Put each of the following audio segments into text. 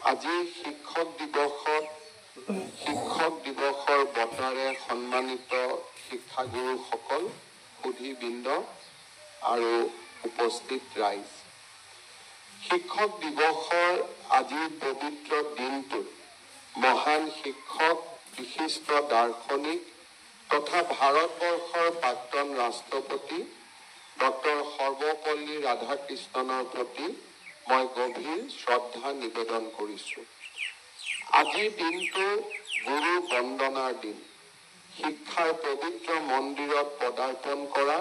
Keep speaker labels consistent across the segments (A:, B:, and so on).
A: আজি শিক্ষক দিৱসৰ বঁটাৰে সন্মানিত শিক্ষাগুৰুসকল, সুধীবৃন্দ আৰু উপস্থিত ৰাইজ। শিক্ষক দিৱসৰ আজিৰ পবিত্ৰ দিনটোত মহান শিক্ষক, বিশিষ্ট দাৰ্শনিক তথা ভাৰতবৰ্ষৰ প্ৰাক্তন ৰাষ্ট্ৰপতি ডক্টৰ সৰ্বপল্লী ৰাধাকৃষ্ণনৰ প্ৰতি মই গভীৰ শ্ৰদ্ধা নিবেদন কৰিছোঁ। আজিৰ দিনটো গুৰু বন্দনাৰ দিন। শিক্ষাৰ পবিত্ৰ মন্দিৰত পদাৰ্পণ কৰা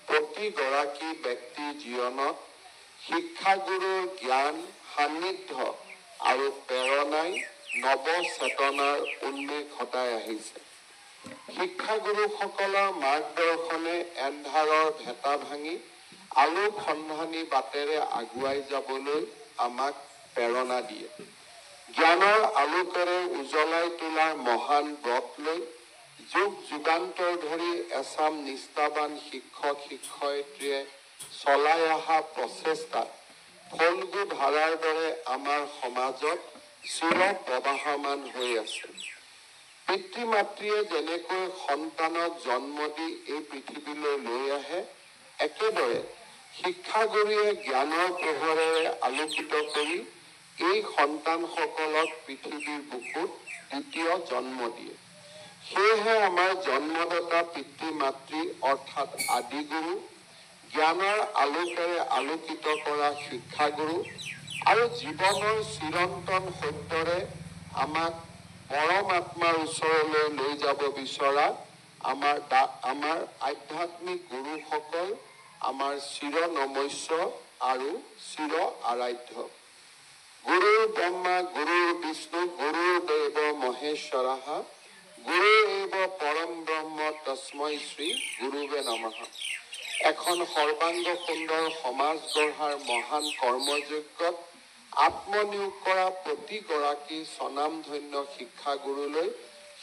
A: প্ৰতিগৰাকী ব্যক্তিৰ জীৱনত শিক্ষাগুৰুৰ জ্ঞান, সান্নিধ্য আৰু প্ৰেৰণাই নৱ চেতনাৰ উন্মেষ ঘটাই আহিছে। শিক্ষাগুৰুসকলৰ মাৰ্গদৰ্শনে এন্ধাৰৰ ভেটা ভাঙি আলোক সন্ধানী বাটেৰে আগুৱাই যাবলৈ আমাক প্ৰেৰণা দিয়ে। জ্ঞানৰ আলোকেৰে উজ্বলাই তোলাৰ মহান ব্ৰত লৈ যুগ যুগান্তৰ ধৰি এচাম নিষ্ঠাবান শিক্ষক শিক্ষয়িত্ৰীয়ে চলাই অহা প্ৰচেষ্টা ফল্গু ধাৰাৰ দৰে আমাৰ সমাজত চিৰ প্ৰবাহমান হৈ আছে। পিতৃ মাতৃয়ে যেনেকৈ সন্তানক জন্ম দি এই পৃথিৱীলৈ লৈ আহে, একেদৰে শিক্ষাগুৰুৱে জ্ঞানৰ পোহৰেৰে আলোকিত কৰি এই সন্তানসকলক পৃথিৱীৰ বুকুত দ্বিতীয় জন্ম দিয়ে। সেয়েহে আমাৰ জন্মদাতা পিতৃ মাতৃ অৰ্থাৎ আদিগুৰু, জ্ঞানৰ আলোকেৰে আলোকিত কৰা শিক্ষাগুৰু আৰু জীৱনৰ চিৰন্তন সত্যৰে আমাক পৰমাত্মাৰ ওচৰলৈ লৈ যাব বিচৰা আমাৰ আধ্যাত্মিক গুৰুসকল আমাৰ চিৰ নমস্য আৰু চিৰ আৰাধ্য। গুৰুৰ ব্ৰহ্মা, গুৰুৰ বিষ্ণু, গুৰুৰ দেৱ মহেশ্বৰঃ, গুৰুৰেব পৰম ব্ৰহ্ম তস্मै শ্ৰী গুৰুৱে নমঃ। এখন সৰ্বাংগ সুন্দৰ সমাজ গঢ়াৰ মহান কৰ্মযজ্ঞত আত্মনিয়োগ কৰা প্ৰতিগৰাকী স্বনামধন্য শিক্ষাগুৰুলৈ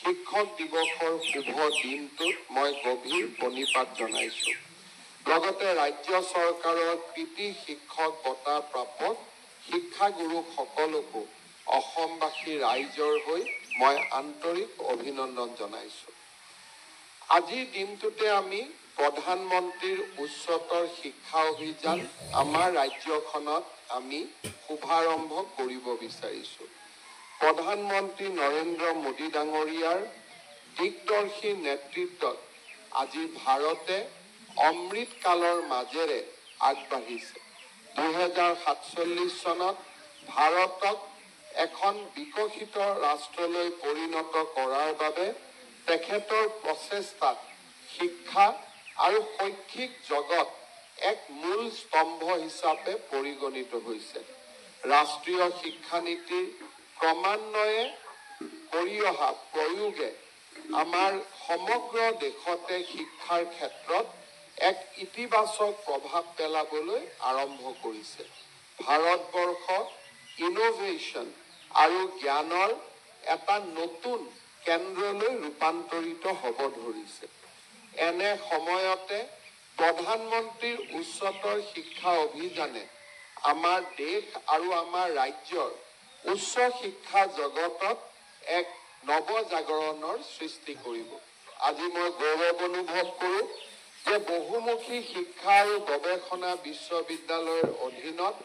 A: শিক্ষক দিৱসৰ শুভ দিনটোত মই গভীৰ প্ৰণিপাত জনাইছোঁ। লগতে ৰাজ্য চৰকাৰৰ কৃতি শিক্ষক বঁটা প্ৰাপক শিক্ষাগুৰুসকলকো অসমবাসী ৰাইজৰ হৈ মই আন্তৰিক অভিনন্দন জনাইছোঁ। আজিৰ দিনটোতে আমি প্ৰধানমন্ত্ৰীৰ উচ্চতৰ শিক্ষা অভিযান আমাৰ ৰাজ্যখনত আমি শুভাৰম্ভ কৰিব বিচাৰিছোঁ। প্ৰধানমন্ত্ৰী নৰেন্দ্ৰ মোদী ডাঙৰীয়াৰ দিগদৰ্শী নেতৃত্বত আজি ভাৰতে অমৃত কালৰ মাজেৰে আগবাঢ়িছে। 2047 চনত ভাৰতক এখন বিকশিত ৰাষ্ট্ৰলৈ পৰিণত কৰাৰ বাবে তেখেতৰ প্ৰচেষ্টাত শিক্ষা আৰু শৈক্ষিক জগত এক মূল স্তম্ভ হিচাপে পৰিগণিত হৈছে। ৰাষ্ট্ৰীয় শিক্ষানীতিৰ ক্ৰমান্বয়ে কৰি অহা প্ৰয়োগে আমাৰ সমগ্ৰ দেশতে শিক্ষাৰ ক্ষেত্ৰত এক ইতিবাচক প্ৰভাৱ পেলাবলৈ আৰম্ভ কৰিছে। ভাৰতবৰ্ষ ইনোভেশ্যন আৰু জ্ঞানৰ এটা নতুন কেন্দ্ৰলৈ ৰূপান্তৰিত হ'ব ধৰিছে। এনে সময়তে প্ৰধানমন্ত্ৰীৰ উচ্চতৰ শিক্ষা অভিযানে আমাৰ দেশ আৰু আমাৰ ৰাজ্যৰ উচ্চ শিক্ষা জগতত এক নৱজাগৰণৰ সৃষ্টি কৰিব। আজি মই গৌৰৱ অনুভৱ কৰোঁ যে বহুমুখী শিক্ষা আৰু গৱেষণা বিশ্ববিদ্যালয়ৰ অধীনত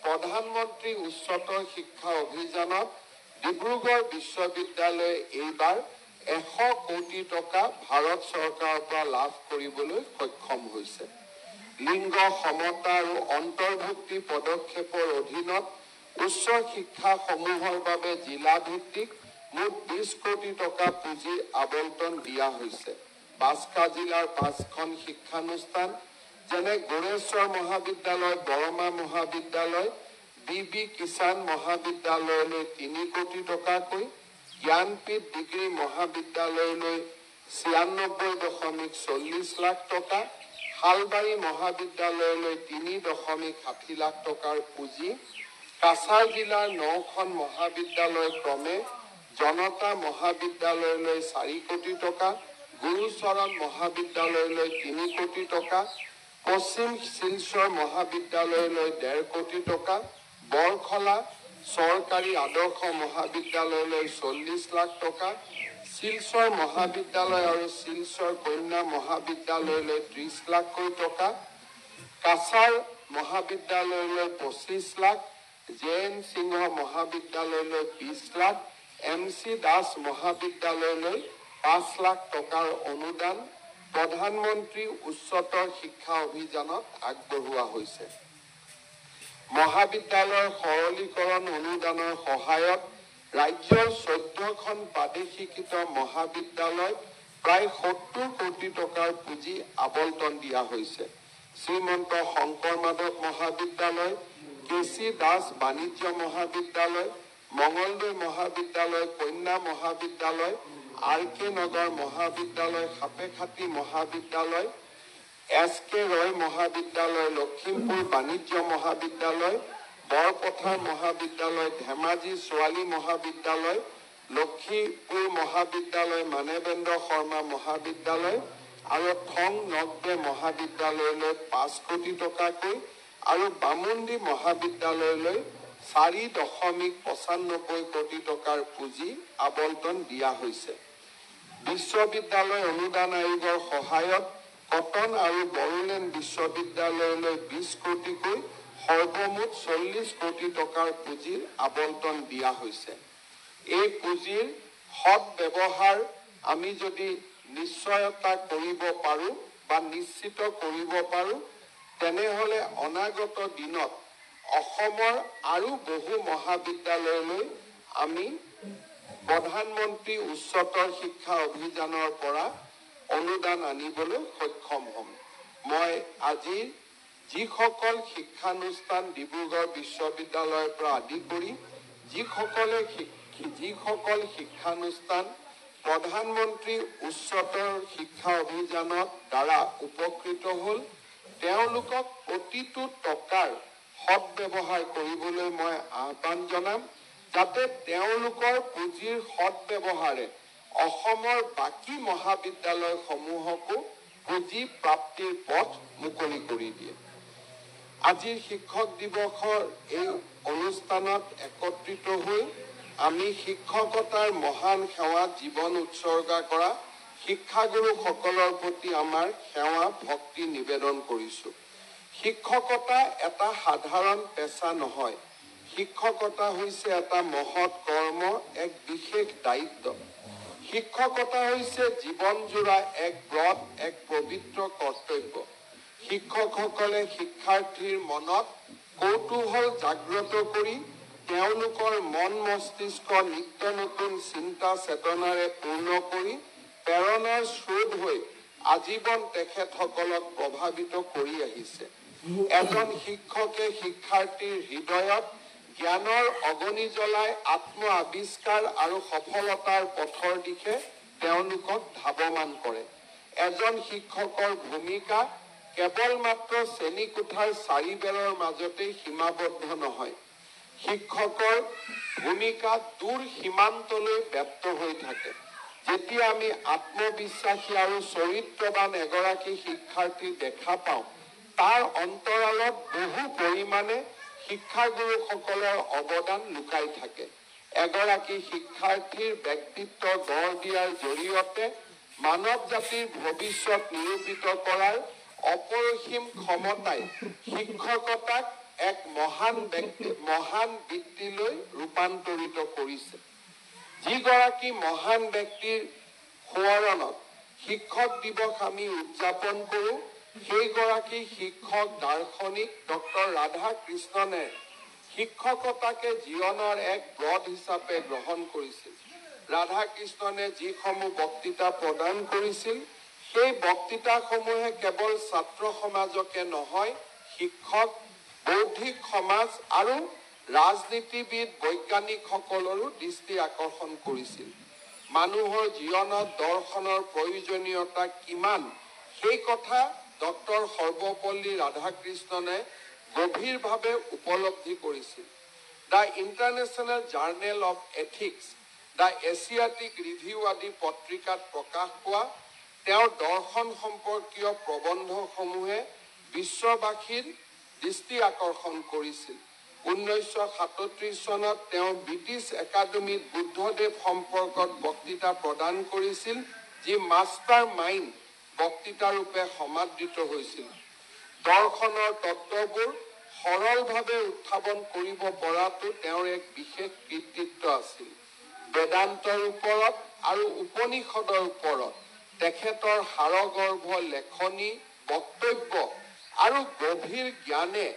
A: প্ৰধানমন্ত্ৰী উচ্চতৰ শিক্ষা অভিযানত ডিব্ৰুগড় বিশ্ববিদ্যালয়ে এইবাৰ 100 কোটি টকা ভাৰত চৰকাৰৰ পৰা লাভ কৰিবলৈ সক্ষম হৈছে। লিংগ সমতা আৰু অন্তৰ্ভুক্তি পদক্ষেপৰ অধীনত উচ্চ শিক্ষাসমূহৰ বাবে জিলা ভিত্তিক মুঠ 20 কোটি টকা পুঁজি আবণ্টন দিয়া হৈছে। বাস্কা জিলাৰ 5খন শিক্ষানুষ্ঠান যেনে গোৰেশ্বৰ মহাবিদ্যালয়, বৰমা মহাবিদ্যালয়, বি কিষাণ মহাবিদ্যালয়লৈ 3 কোটি টকাকৈ, জ্ঞানপীঠ ডিগ্ৰী মহাবিদ্যালয়লৈ 96.40 লাখ টকা, শালবাৰী মহাবিদ্যালয়লৈ 3.60 লাখ টকাৰ পুঁজি, কাছাৰ জিলাৰ 9খন মহাবিদ্যালয় ক্ৰমে জনতা মহাবিদ্যালয়লৈ 4 কোটি টকা, গুৰুচৰণ মহাবিদ্যালয়লৈ 3 কোটি টকা, পশ্চিম শিলচৰ মহাবিদ্যালয়লৈ 1.5 কোটি টকা, বৰখলা চৰকাৰী আদৰ্শ মহাবিদ্যালয়লৈ 40 লাখ টকা, শিলচৰ মহাবিদ্যালয় আৰু শিলচৰ কন্যা মহাবিদ্যালয়লৈ 30 লাখকৈ টকা, কাছাৰ মহাবিদ্যালয়লৈ 25 লাখ, জে.এন. সিংহ মহাবিদ্যালয়লৈ 20 লাখ, এম.চি. দাস মহাবিদ্যালয়লৈ 5 লাখ টকাৰ অনুদান প্ৰধানমন্ত্ৰী উচ্চতৰ শিক্ষা অভিযানত আগবঢ়োৱা হৈছে। মহাবিদ্যালয়ৰ সৰলীকৰণ অনুদানৰ সহায়ত ৰাজ্যৰ 14খন প্ৰাদেশিকৃত মহাবিদ্যালয়ত প্ৰায় 70 কোটি টকাৰ পুঁজি আবণ্টন দিয়া হৈছে। শ্ৰীমন্ত শংকৰ মাধৱ মহাবিদ্যালয়, কে.চি. দাস বাণিজ্য মহাবিদ্যালয়, মঙলদৈ মহাবিদ্যালয়, কন্যা মহাবিদ্যালয়, আৰ.কে. নগৰ মহাবিদ্যালয়, সাপেখাতী মহাবিদ্যালয়, এছ.কে. ৰয় মহাবিদ্যালয়, লখিমপুৰ বাণিজ্য মহাবিদ্যালয়, বৰপথাৰ মহাবিদ্যালয়, ধেমাজি ছোৱালী মহাবিদ্যালয়, লক্ষীপুৰ মহাবিদ্যালয়, মানৱেন্দ্ৰ শৰ্মা মহাবিদ্যালয় আৰু থং নগদে মহাবিদ্যালয়লৈ 5 কোটি টকাকৈ আৰু বামুণ্ডী মহাবিদ্যালয়লৈ 4.95 কোটি টকাৰ পুঁজি আবণ্টন দিয়া হৈছে। বিশ্ববিদ্যালয় অনুদান আয়োগৰ সহায়ত কটন আৰু বড়োলেণ্ড বিশ্ববিদ্যালয়লৈ 20 কোটিকৈ সৰ্বমুঠ 40 কোটি টকাৰ পুঁজিৰ আবণ্টন দিয়া হৈছে। এই পুঁজিৰ সৎ ব্যৱহাৰ আমি যদি নিশ্চয়তা কৰিব পাৰোঁ বা নিশ্চিত কৰিব পাৰোঁ, তেনেহ'লে অনাগত দিনত অসমৰ আৰু বহু মহাবিদ্যালয়লৈ আমি প্ৰধানমন্ত্ৰী উচ্চতৰ শিক্ষা অভিযানৰ পৰা অনুদান আনিবলৈ সক্ষম হ'ম। মই আজি যিসকল শিক্ষানুষ্ঠান ডিব্ৰুগড় বিশ্ববিদ্যালয়ৰ পৰা আদি কৰি যিসকল শিক্ষানুষ্ঠান প্ৰধানমন্ত্ৰী উচ্চতৰ শিক্ষা অভিযানৰ দ্বাৰা উপকৃত হ'ল, তেওঁলোকক প্ৰতিটো টকাৰ সৎ ব্যৱহাৰ কৰিবলৈ মই আহ্বান জনাম, যাতে তেওঁলোকৰ পুঁজিৰ সৎ ব্যৱহাৰে অসমৰ বাকী মহাবিদ্যালয়সমূহকো পুঁজি প্ৰাপ্তিৰ পথ মুকলি কৰি দিয়ে। আজিৰ শিক্ষক দিৱসৰ এই অনুষ্ঠানত একত্ৰিত হৈ আমি শিক্ষকতাৰ মহান সেৱাত জীৱন উৎসৰ্গা কৰা শিক্ষাগুৰুসকলৰ প্ৰতি আমাৰ সেৱা ভক্তি নিবেদন কৰিছোঁ। শিক্ষকতা এটা সাধাৰণ পেচা নহয়। শিক্ষকতা হৈছে এটা মহৎ কৰ্ম, এক বিশেষ দায়িত্ব। শিক্ষকতা হৈছে জীৱনজোৰা এক ব্ৰত, এক পবিত্ৰ কৰ্তব্য। শিক্ষকসকলে শিক্ষাৰ্থীৰ মনত কৌতূহল জাগ্ৰত কৰি তেওঁলোকৰ মন মস্তিষ্ক নিত্য নতুন চিন্তা চেতনাৰে পূৰ্ণ কৰি প্ৰেৰণাৰ স্ৰোত হৈ আজীৱন তেখেতসকলক প্ৰভাৱিত কৰি আহিছে। এজন শিক্ষকে শিক্ষাৰ্থীৰ হৃদয়ত জ্ঞানৰ অগ্নি জ্বলাই আত্ম আৱিষ্কাৰ আৰু সফলতাৰ পথৰ দিশে তেওঁলোকক ধাৱমান কৰে। এজন শিক্ষকৰ ভূমিকা কেৱল মাত্ৰ শ্ৰেণীকোঠাৰ চাৰিবেৰৰ মাজতেই সীমাবদ্ধ নহয়। শিক্ষকৰ ভূমিকা দূৰ সীমান্তলৈ ব্যাপ্ত হৈ থাকে। যেতিয়া আমি আত্মবিশ্বাসী আৰু চৰিত্ৰবান এগৰাকী শিক্ষাৰ্থী দেখা পাওঁ, তাৰ অন্তৰালত বহু পৰিমাণে শিক্ষাগুৰুসকলৰ অৱদান লুকাই থাকে। এগৰাকী শিক্ষাৰ্থীৰ ব্যক্তিত্ব গঢ় দিয়াৰ জৰিয়তে মানৱ জাতিৰ ভৱিষ্যত নিৰূপিত কৰাৰ অপৰিসীম ক্ষমতাই শিক্ষকতাক এক মহান বৃত্তিলৈ ৰূপান্তৰিত কৰিছে। যিগৰাকী মহান ব্যক্তিৰ সোঁৱৰণত শিক্ষক দিৱস আমি উদযাপন কৰোঁ, সেইগৰাকী শিক্ষক দাৰ্শনিক ডক্টৰ ৰাধাকৃষ্ণনে শিক্ষকতাকে জীৱনৰ এক ব্ৰত হিচাপে গ্ৰহণ কৰিছিল। ৰাধাকৃষ্ণনে যিসমূহ বক্তৃতা প্ৰদান কৰিছিল, সেই বক্তৃতাসমূহে কেৱল ছাত্ৰ সমাজকে নহয়, শিক্ষক, বৌদ্ধিক সমাজ আৰু ৰাজনীতিবিদ বৈজ্ঞানিকসকলৰো দৃষ্টি আকৰ্ষণ কৰিছিল। মানুহৰ জীৱনত দৰ্শনৰ প্ৰয়োজনীয়তা কিমান, সেই কথা ডক্টৰ সৰ্বপল্লী ৰাধাকৃষ্ণনে গভীৰভাৱে উপলব্ধি কৰিছিল। The international journal of ethics, the Asiatic review আদি পত্ৰিকাত প্ৰকাশ পোৱা তেওঁৰ দৰ্শন সম্পৰ্কীয় প্ৰবন্ধসমূহে বিশ্ববাসীৰ দৃষ্টি আকৰ্ষণ কৰিছিল 1937 চনত তেওঁ ব্ৰিটিছ একাডেমীত বুদ্ধদেৱ সম্পৰ্কত বক্তৃতা প্ৰদান কৰিছিল, যি মাষ্টাৰ মাইণ্ড বক্তৃতা ৰূপে সমাদৃত হৈছিল। দৰ্শনৰ তত্ত্ববোৰ সৰলভাৱে উত্থাপন কৰিব পৰাটো তেওঁৰ এক বিশেষ কৃতিত্ব আছিল। বেদান্তৰ ওপৰত আৰু উপনিষদৰ ওপৰত তেখেতৰ হাড়গৰ্ভ লেখনি, বক্তব্য আৰু গভীৰ জ্ঞানে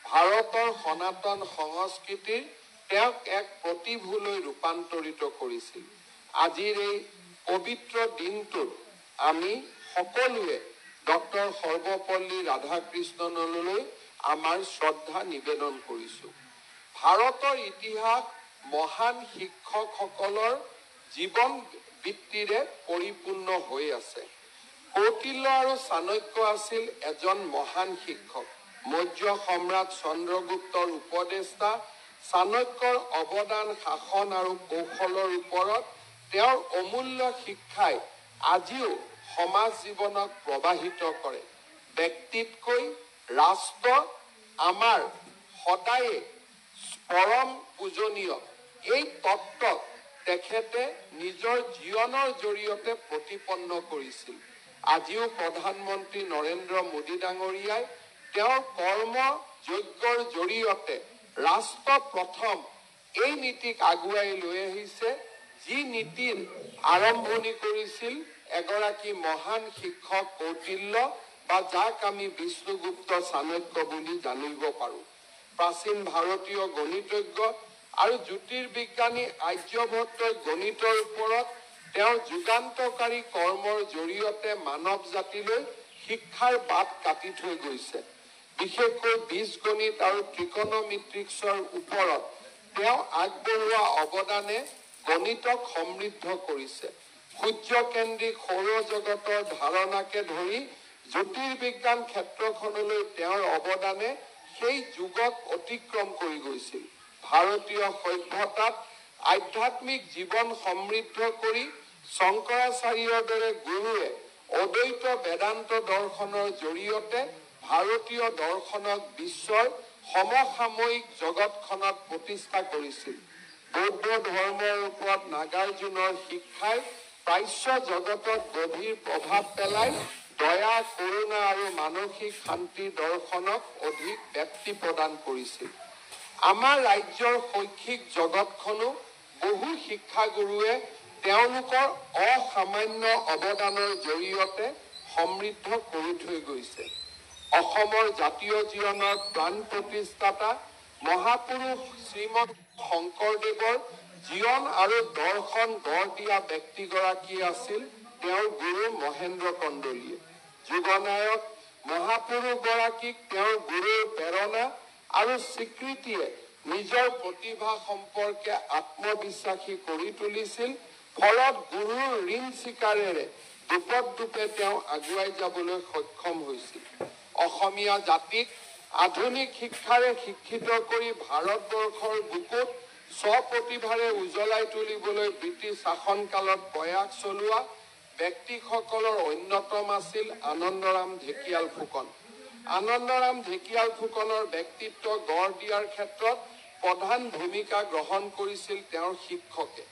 A: ভাৰতৰ সনাতন সংস্কৃতিৰ তেওঁক এক প্ৰতিভূলৈ ৰূপান্তৰিত কৰিছিল। আজিৰ এই পবিত্ৰ দিনটোত আমি সকলোৱে ডক্টৰ সৰ্বপল্লী ৰাধাকৃষ্ণনলৈ আমাৰ শ্ৰদ্ধা নিবেদন কৰিছোঁ। ভাৰতৰ ইতিহাস মহান শিক্ষকসকলৰ জীৱন বৃত্তিৰে পৰিপূৰ্ণ হৈ আছে। কৌটিল্য আৰু চাণক্য আছিল এজন মহান শিক্ষক। মৌৰ্য সম্ৰাট চন্দ্ৰগুপ্তৰ উপদেষ্টা চাণক্যৰ অৱদান শাসন আৰু কৌশলৰ ওপৰত তেওঁৰ অমূল্য শিক্ষাই আজিও সমাজ জীৱনক প্ৰবাহিত কৰে। ব্যক্তিতকৈ ৰাষ্ট্ৰ আমাৰ সদায়ে পৰম পূজনীয়, এই তত্ত্বক তেখেতে নিজৰ জীৱনৰ জৰিয়তে প্ৰতিপন্ন কৰিছিল। আজিও প্ৰধানমন্ত্ৰী নৰেন্দ্ৰ মোদী ডাঙৰীয়াই তেওঁৰ কৰ্ম যজ্ঞৰ জৰিয়তে ৰাষ্ট্ৰ প্ৰথম এই নীতিক আগুৱাই লৈ আহিছে, যি নীতিৰ আৰম্ভণি কৰিছিল এগৰাকী মহান শিক্ষক কৌটিল্য, বা যাক আমি বিষ্ণুগুপ্ত চাণক্য বুলি জানিব পাৰোঁ। প্ৰাচীন ভাৰতীয় গণিতজ্ঞ আৰু জ্যোতিৰ্বিজ্ঞানী আৰ্যভট্টই গণিতৰ ওপৰত তেওঁৰ যুগান্তকাৰী কৰ্মৰ জৰিয়তে মানৱ জাতিলৈ শিক্ষাৰ বাট কাটি থৈ গৈছে। বিশেষকৈ বীজগণিত আৰু ত্ৰিকোণমিত্ৰিক্সৰ ওপৰত তেওঁ আগবঢ়োৱা অৱদানে গণিতক সমৃদ্ধ কৰিছে। সূৰ্যকেন্দ্ৰিক সৌৰজগতৰ ধাৰণাকে ধৰি জ্যোতিৰ্বিজ্ঞান ক্ষেত্ৰখনলৈ তেওঁৰ অৱদানে সেই যুগক অতিক্ৰম কৰি গৈছিল। ভাৰতীয় সভ্যতাত আধ্যাত্মিক জীৱন সমৃদ্ধ কৰি শংকৰাচাৰ্যৰ দৰে গুৰুৱে অদ্বৈত বেদান্ত দৰ্শনৰ জৰিয়তে ভাৰতীয় দৰ্শনক বিশ্বৰ সমসাময়িক জগতখনত প্ৰতিষ্ঠা কৰিছিল। বৌদ্ধ ধৰ্মৰ ওপৰত নাগাৰ্জুনৰ শিক্ষাই প্ৰাচ্য জগতত গভীৰ প্ৰভাৱ পেলাই দয়া, কৰুণা আৰু মানসিক শান্তি দৰ্শনক অধিক ব্যাপ্তি প্ৰদান কৰিছিল। আমাৰ ৰাজ্যৰ শৈক্ষিক জগতখনো বহু শিক্ষাগুৰুৱে তেওঁলোকৰ অসামান্য অৱদানৰ জৰিয়তে সমৃদ্ধ কৰি থৈ গৈছে। অসমৰ জাতীয় জীৱনৰ প্ৰাণ প্ৰতিষ্ঠাতা মহাপুৰুষ শ্ৰীমন্ত শংকৰদেৱৰ জীৱন আৰু দৰ্শন গঢ় দিয়া ব্যক্তিগৰাকী আছিল তেওঁৰ গুৰু মহেন্দ্ৰ কন্দলীয়ে। যুগনায়ক মহাপুৰুষগৰাকীক তেওঁৰ গুৰুৰ প্ৰেৰণা আৰু স্বীকৃতিয়ে নিজৰ প্ৰতিভা সম্পৰ্কে আত্মবিশ্বাসী কৰি তুলিছিল। ফলত গুৰুৰ ঋণ স্বীকাৰেৰে দোপতদোপে তেওঁ আগুৱাই যাবলৈ সক্ষম হৈছিল। অসমীয়া জাতিক আধুনিক শিক্ষাৰে শিক্ষিত কৰি ভাৰতবৰ্ষৰ বুকুত স্বপ্ৰতিভাৰে উজ্বলাই তুলিবলৈ ব্ৰিটিছ শাসনকালত প্ৰয়াস চলোৱা ব্যক্তিসকলৰ অন্যতম আছিল আনন্দৰাম ঢেকিয়াল ফুকন। আনন্দৰাম ঢেকিয়াল ফুকনৰ ব্যক্তিত্ব গঢ় দিয়াৰ ক্ষেত্ৰত প্ৰধান ভূমিকা গ্ৰহণ কৰিছিল তেওঁৰ শিক্ষকে।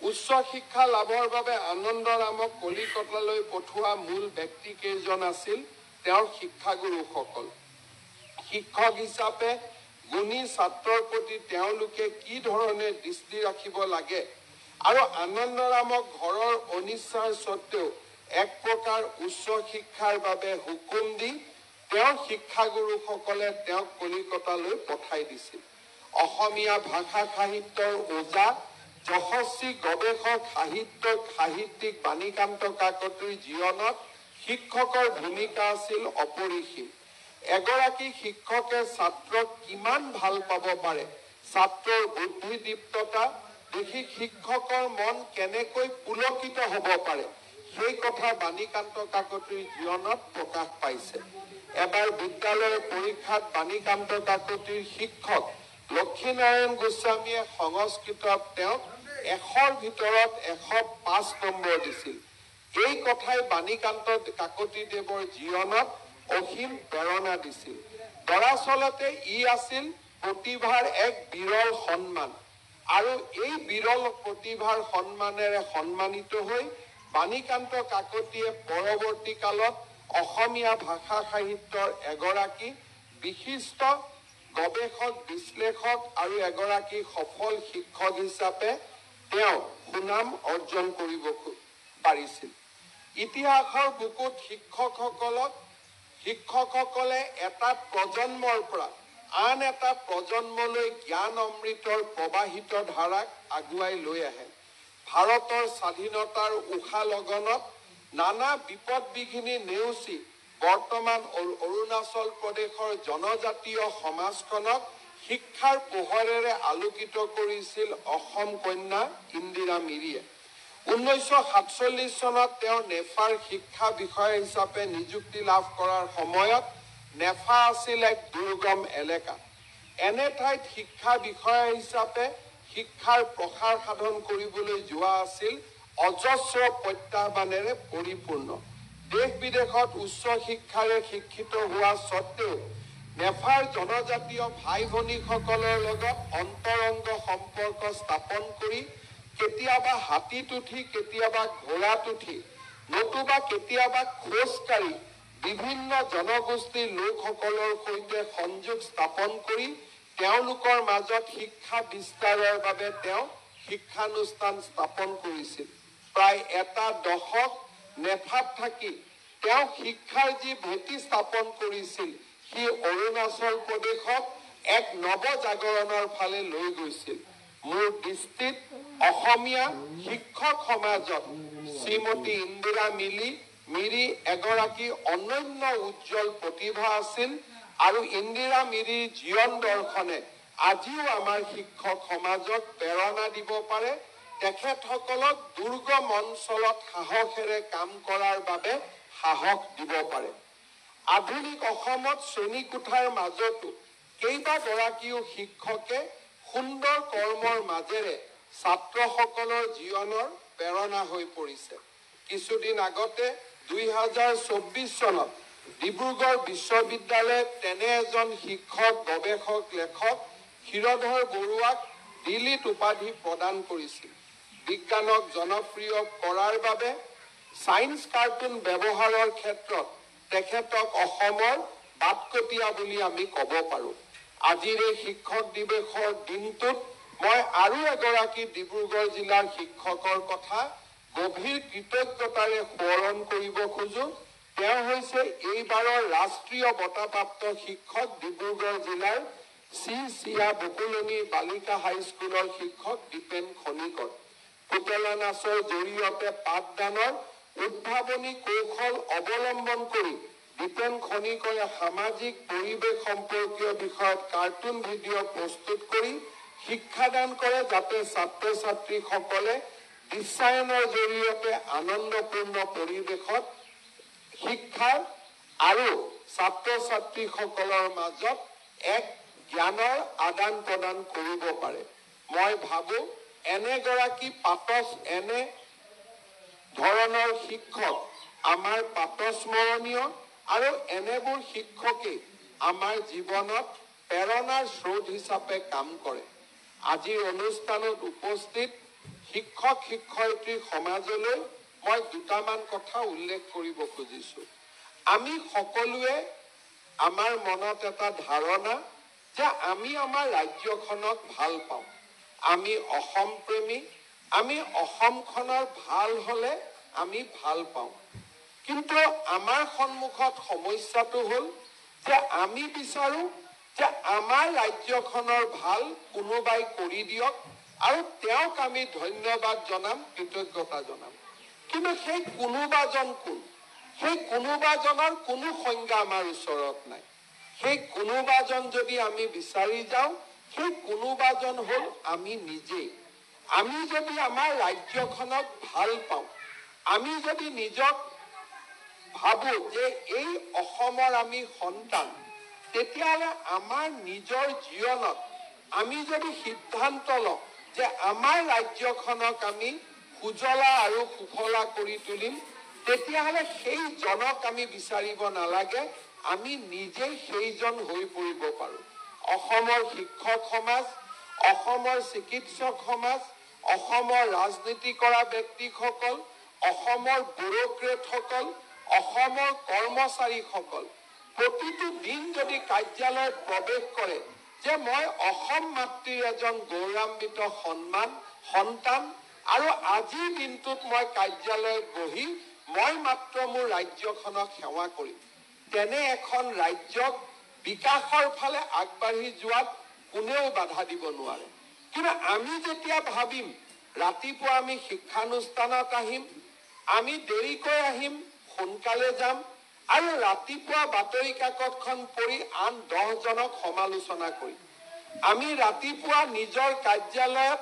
A: উচ্চ শিক্ষা লাভৰ বাবে আনন্দৰামক কলিকতালৈ পঠোৱা মূল ব্যক্তিকেইজন আছিল তেওঁৰ শিক্ষাগুৰুসকল। শিক্ষক হিচাপে গুণী ছাত্ৰৰ প্ৰতি তেওঁলোকে কি ধৰণে দৃষ্টি ৰাখিব লাগে আৰু আনন্দৰামক ঘৰৰ অনিচ্ছাৰ স্বত্বেও এক প্ৰকাৰ উচ্চ শিক্ষাৰ বাবে হুকুম দি তেওঁৰ শিক্ষাগুৰুসকলে তেওঁক কলিকতালৈ পঠাই দিছিল। অসমীয়া ভাষা সাহিত্যৰ ওজা যশস্বী গৱেষক সাহিত্যিক বাণীকান্ত কাকতিৰ জীৱনত শিক্ষকৰ ভূমিকা আছিল অপৰিসীম। এগৰাকী শিক্ষকে ছাত্ৰক কিমান ভাল পাব পাৰে, ছাত্ৰৰ বুদ্ধিদীপ্ততা দেখি শিক্ষকৰ মন কেনেকৈ পুলকিত হ'ব পাৰে, সেই কথা বাণীকান্ত কাকতিৰ জীৱনত প্ৰকাশ পাইছে। এবাৰ বিদ্যালয়ৰ পৰীক্ষাত বাণীকান্ত কাকতিৰ শিক্ষক লক্ষীনাৰায়ণ গোস্বামীয়ে সংস্কৃতত তেওঁক 100ৰ ভিতৰত 105 নম্বৰ দিছিল। এই কথাই বাণীকান্ত কাকতিদেৱৰ জীৱনত অসীম প্ৰেৰণা দিছিল। দৰাচলতে ই আছিল প্ৰতিভাৰ এক বিৰল সন্মান আৰু এই বিৰল প্ৰতিভাৰ সন্মানেৰে সন্মানিত হৈ বাণীকান্ত কাকতিয়ে পৰৱৰ্তী কালত অসমীয়া ভাষা সাহিত্যৰ এগৰাকী বিশিষ্ট গৱেষক বিশ্লেষক আৰু এগৰাকী সফল শিক্ষক হিচাপে তেওঁ সুনাম অৰ্জন কৰিব পাৰিছিল। ইতিহাসৰ বুকুত শিক্ষকসকলে এটা প্ৰজন্মৰ পৰা আন এটা প্ৰজন্মলৈ জ্ঞান অমৃতৰ প্ৰবাহিত ধাৰাক আগুৱাই লৈ আহে। ভাৰতৰ স্বাধীনতাৰ উষা লগনত নানা বিপদ বিঘিনি নেওচি বৰ্তমান অৰুণাচল প্ৰদেশৰ জনজাতীয় সমাজখনক শিক্ষাৰ পোহৰেৰে আলোকিত কৰিছিল অসম কন্যা ইন্দিৰা মিৰিয়ে। 1947 চনত তেওঁ নেফাৰ শিক্ষা বিষয়া হিচাপে নিযুক্তি লাভ কৰাৰ সময়ত নেফা আছিল এক দুৰ্গম এলেকা। এনে ঠাইত শিক্ষা বিষয়া হিচাপে শিক্ষাৰ প্ৰসাৰ সাধন কৰিবলৈ যোৱা আছিল অজস্ৰ প্ৰত্যাহ্বানেৰে পৰিপূৰ্ণ। দেশ বিদেশত উচ্চ শিক্ষাৰে শিক্ষিত হোৱা স্বত্তেও নেফাৰ জনজাতীয় ভাই ভনীসকলৰ লগত অন্তৰংগ সম্পৰ্ক স্থাপন কৰি কেতিয়াবা হাতীত উঠি, কেতিয়াবা ঘোঁৰাত উঠি, নতুবা কেতিয়াবা খোজকাঢ়ি বিভিন্ন জনগোষ্ঠীৰ লোকসকলৰ সৈতে সংযোগ স্থাপন কৰি তেওঁলোকৰ মাজত শিক্ষা বিস্তাৰৰ বাবে তেওঁ শিক্ষানুষ্ঠান স্থাপন কৰিছিল। প্ৰায় এটা দশক নেফাত থাকি তেওঁ শিক্ষাৰ যি ভেটি স্থাপন কৰিছিল সি অৰুণাচল প্ৰদেশক এক নৱজাগৰণৰ ফালে লৈ গৈছিল। মোৰ দৃষ্টিত অসমীয়া শিক্ষক সমাজত শ্ৰীমতী ইন্দিৰা মিৰি এগৰাকী অনন্য উজ্জ্বল প্ৰতিভা আছিল আৰু ইন্দিৰা মিৰিৰ জীৱন দৰ্শনে আজিও আমাৰ শিক্ষক সমাজক প্ৰেৰণা দিব পাৰে। তেখেতসকলক দুৰ্গম অঞ্চলত সাহসেৰে কাম কৰাৰ বাবে সাহস দিব পাৰে। আধুনিক অসমত শ্ৰেণীকোঠাৰ মাজতো কেইবাগৰাকীও শিক্ষকে সুন্দৰ কৰ্মৰ মাজেৰে ছাত্ৰসকলৰ জীৱনৰ প্ৰেৰণা হৈ পৰিছে। কিছুদিন আগতে 2024 চনত ডিব্ৰুগড় বিশ্ববিদ্যালয়ে তেনে এজন শিক্ষক, গৱেষক, লেখক ক্ষীৰধৰ বৰুৱাক ডিলিট উপাধি প্ৰদান কৰিছিল। বিজ্ঞানক জনপ্ৰিয় কৰাৰ বাবে ছায়েন্স কাৰ্টুন ব্যৱহাৰৰ ক্ষেত্ৰত তেখেতক অসমৰ বাটকটীয়া বুলি আমি ক'ব পাৰোঁ। আজিৰ এই শিক্ষক দিৱসৰ দিনটোত মই আৰু এগৰাকী ডিব্ৰুগড় জিলাৰ শিক্ষকৰ কথা গভীৰ কৃতজ্ঞতাৰে সোঁৱৰণ কৰিব খোজো। তেওঁ হৈছে এইবাৰৰ ৰাষ্ট্ৰীয় বঁটাপ্ৰাপ্ত শিক্ষক, ডিব্ৰুগড় জিলাৰ চিয়া বকুলনি বালিকা হাইস্কুলৰ শিক্ষক দীপেন খনিকৰ। পুতলা নাচৰ জৰিয়তে পাঠদানৰ উদ্ভাৱনী কৌশল অৱলম্বন কৰি দীপেন খনিকৰে সামাজিক পৰিৱেশ সম্পৰ্কীয় বিষয়ত কাৰ্টুন ভিডিঅ' প্ৰস্তুত কৰি শিক্ষাদান কৰে, যাতে ছাত্ৰ ছাত্ৰীসকলে বিশ্বায়নৰ জৰিয়তে আনন্দপূৰ্ণ পৰিৱেশত শিক্ষা আৰু ছাত্ৰ ছাত্ৰীসকলৰ মাজত এক জ্ঞানৰ আদান প্ৰদান কৰিব পাৰে। মই ভাবোঁ এনে ধৰণৰ শিক্ষক আমাৰ পাতস্মৰণীয় আৰু এনেবোৰ শিক্ষকেই আমাৰ জীৱনত প্ৰেৰণাৰ স্ৰোত হিচাপে কাম কৰে। আজিৰ অনুষ্ঠানত উপস্থিত শিক্ষক শিক্ষয়িত্ৰী সমাজলৈ মই দুটামান কথা উল্লেখ কৰিব খুজিছোঁ। আমি সকলোৱে আমাৰ মনত এটা ধাৰণা যে আমি আমাৰ ৰাজ্যখনক ভাল পাওঁ, আমি অসম প্ৰেমী, আমি অসমখনৰ ভাল হ'লে আমি ভাল পাওঁ। কিন্তু আমাৰ সন্মুখত সমস্যাটো হ'ল যে আমি বিচাৰোঁ যে আমাৰ ৰাজ্যখনৰ ভাল কোনোবাই কৰি দিয়ক আৰু তেওঁক আমি ধন্যবাদ জনাম, কৃতজ্ঞতা জনাম। কিন্তু সেই কোনোবাজন কোন? সেই কোনোবাজনৰ কোনো সংজ্ঞা আমাৰ ওচৰত নাই। সেই কোনোবাজন যদি আমি বিচাৰি যাওঁ, সেই কোনোবাজন হ'ল আমি নিজেই। আমি যদি আমাৰ ৰাজ্যখনক ভাল পাওঁ, আমি যদি নিজক ভাবোঁ যে এই অসমৰ আমি সন্তান, তেতিয়াহ'লে আমাৰ নিজৰ জীৱনত আমি যদি সিদ্ধান্ত লওঁ যে আমাৰ ৰাজ্যখনক আমি সুজলা আৰু সুফলা কৰি তুলিম, তেতিয়াহ'লে সেইজনক আমি বিচাৰিব নালাগে, আমি নিজেই সেইজন হৈ পৰিব পাৰোঁ। অসমৰ শিক্ষক সমাজ, অসমৰ চিকিৎসক সমাজ, অসমৰ ৰাজনীতি কৰা ব্যক্তিসকল, অসমৰ ব্যুৰক্ৰেটসকল, অসমৰ কৰ্মচাৰীসকল প্ৰতিটো দিন যদি কাৰ্যালয়ত প্ৰৱেশ কৰে যে মই অসম মাতৃৰ এজন গৌৰৱান্বিত সন্তান আৰু আজিৰ দিনটোত মই কাৰ্যালয়ত বহি মই মাত্ৰ মোৰ ৰাজ্যখনক সেৱা কৰিম, তেনে এখন ৰাজ্যক বিকাশৰ ফালে আগবাঢ়ি যোৱাত কোনেও বাধা দিব নোৱাৰে। কিন্তু আমি যেতিয়া ভাবিম ৰাতিপুৱা আমি শিক্ষানুষ্ঠানত আহিম, আমি দেৰিকৈ আহিম, সোনকালে যাম আৰু ৰাতিপুৱা বাতৰি কাকতখন পঢ়ি আন 10 জনক সমালোচনা কৰিম, আমি ৰাতিপুৱা নিজৰ কাৰ্যালয়ত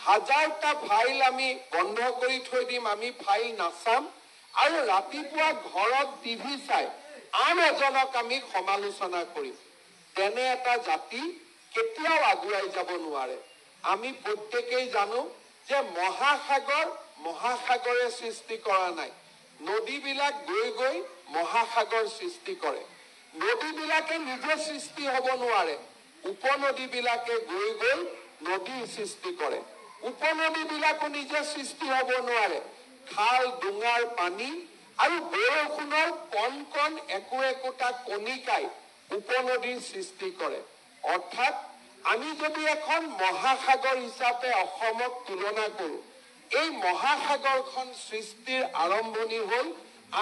A: হাজাৰটা ফাইল আমি বন্ধ কৰি থৈ দিম, আমি ফাইল নাচাম আৰু ৰাতিপুৱা ঘৰত টিভি চাই আন এজনক আমি সমালোচনা কৰিম, তেনে এটা জাতি কেতিয়াও আগুৱাই যাব নোৱাৰে। আমি প্ৰত্যেকেই জানো যে মহাসাগৰে সৃষ্টি কৰা নাই, নদীবিলাক গৈ গৈ মহাসাগৰ সৃষ্টি কৰে। নদীবিলাকে নিজে সৃষ্টি হ'ব নোৱাৰে, উপনদীবিলাকে গৈ গৈ নদীৰ সৃষ্টি কৰে। উপনদীবিলাকো নিজে সৃষ্টি হ'ব নোৱাৰে, খাল ডুঙাৰ পানী আৰু বৰষুণৰ কণ কণ একোটা কণিকাই উপনদীৰ সৃষ্টি কৰে। অৰ্থাৎ আমি যদি এখন মহাসাগৰ হিচাপে অসমক তুলনা কৰোঁ, এই মহাসাগৰখন সৃষ্টিৰ আৰম্ভণি হ'ল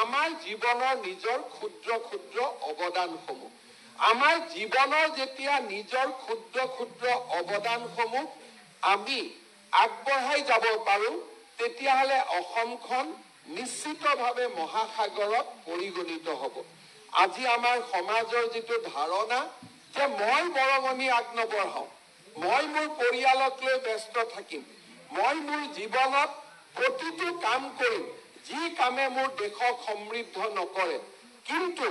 A: আমাৰ জীৱনৰ নিজৰ ক্ষুদ্ৰ ক্ষুদ্ৰ অৱদানসমূহ। আমাৰ জীৱনৰ যেতিয়া নিজৰ ক্ষুদ্ৰ ক্ষুদ্ৰ অৱদানসমূহ আমি আগবঢ়াই যাব পাৰোঁ, তেতিয়াহ'লে অসমখন নিশ্চিতভাৱে মহাসাগৰত পৰিগণিত হ'ব। আজি আমাৰ সমাজৰ যিটো ধাৰণা যে মই বৰঙণি আগ নবঢ়াওঁ, মই মোৰ পৰিয়ালক লৈ ব্যস্ত থাকিম, মই মোৰ জীৱনত প্ৰতিটো কাম কৰিম যি কামে মোৰ দেশক সমৃদ্ধ নকৰে, কিন্তু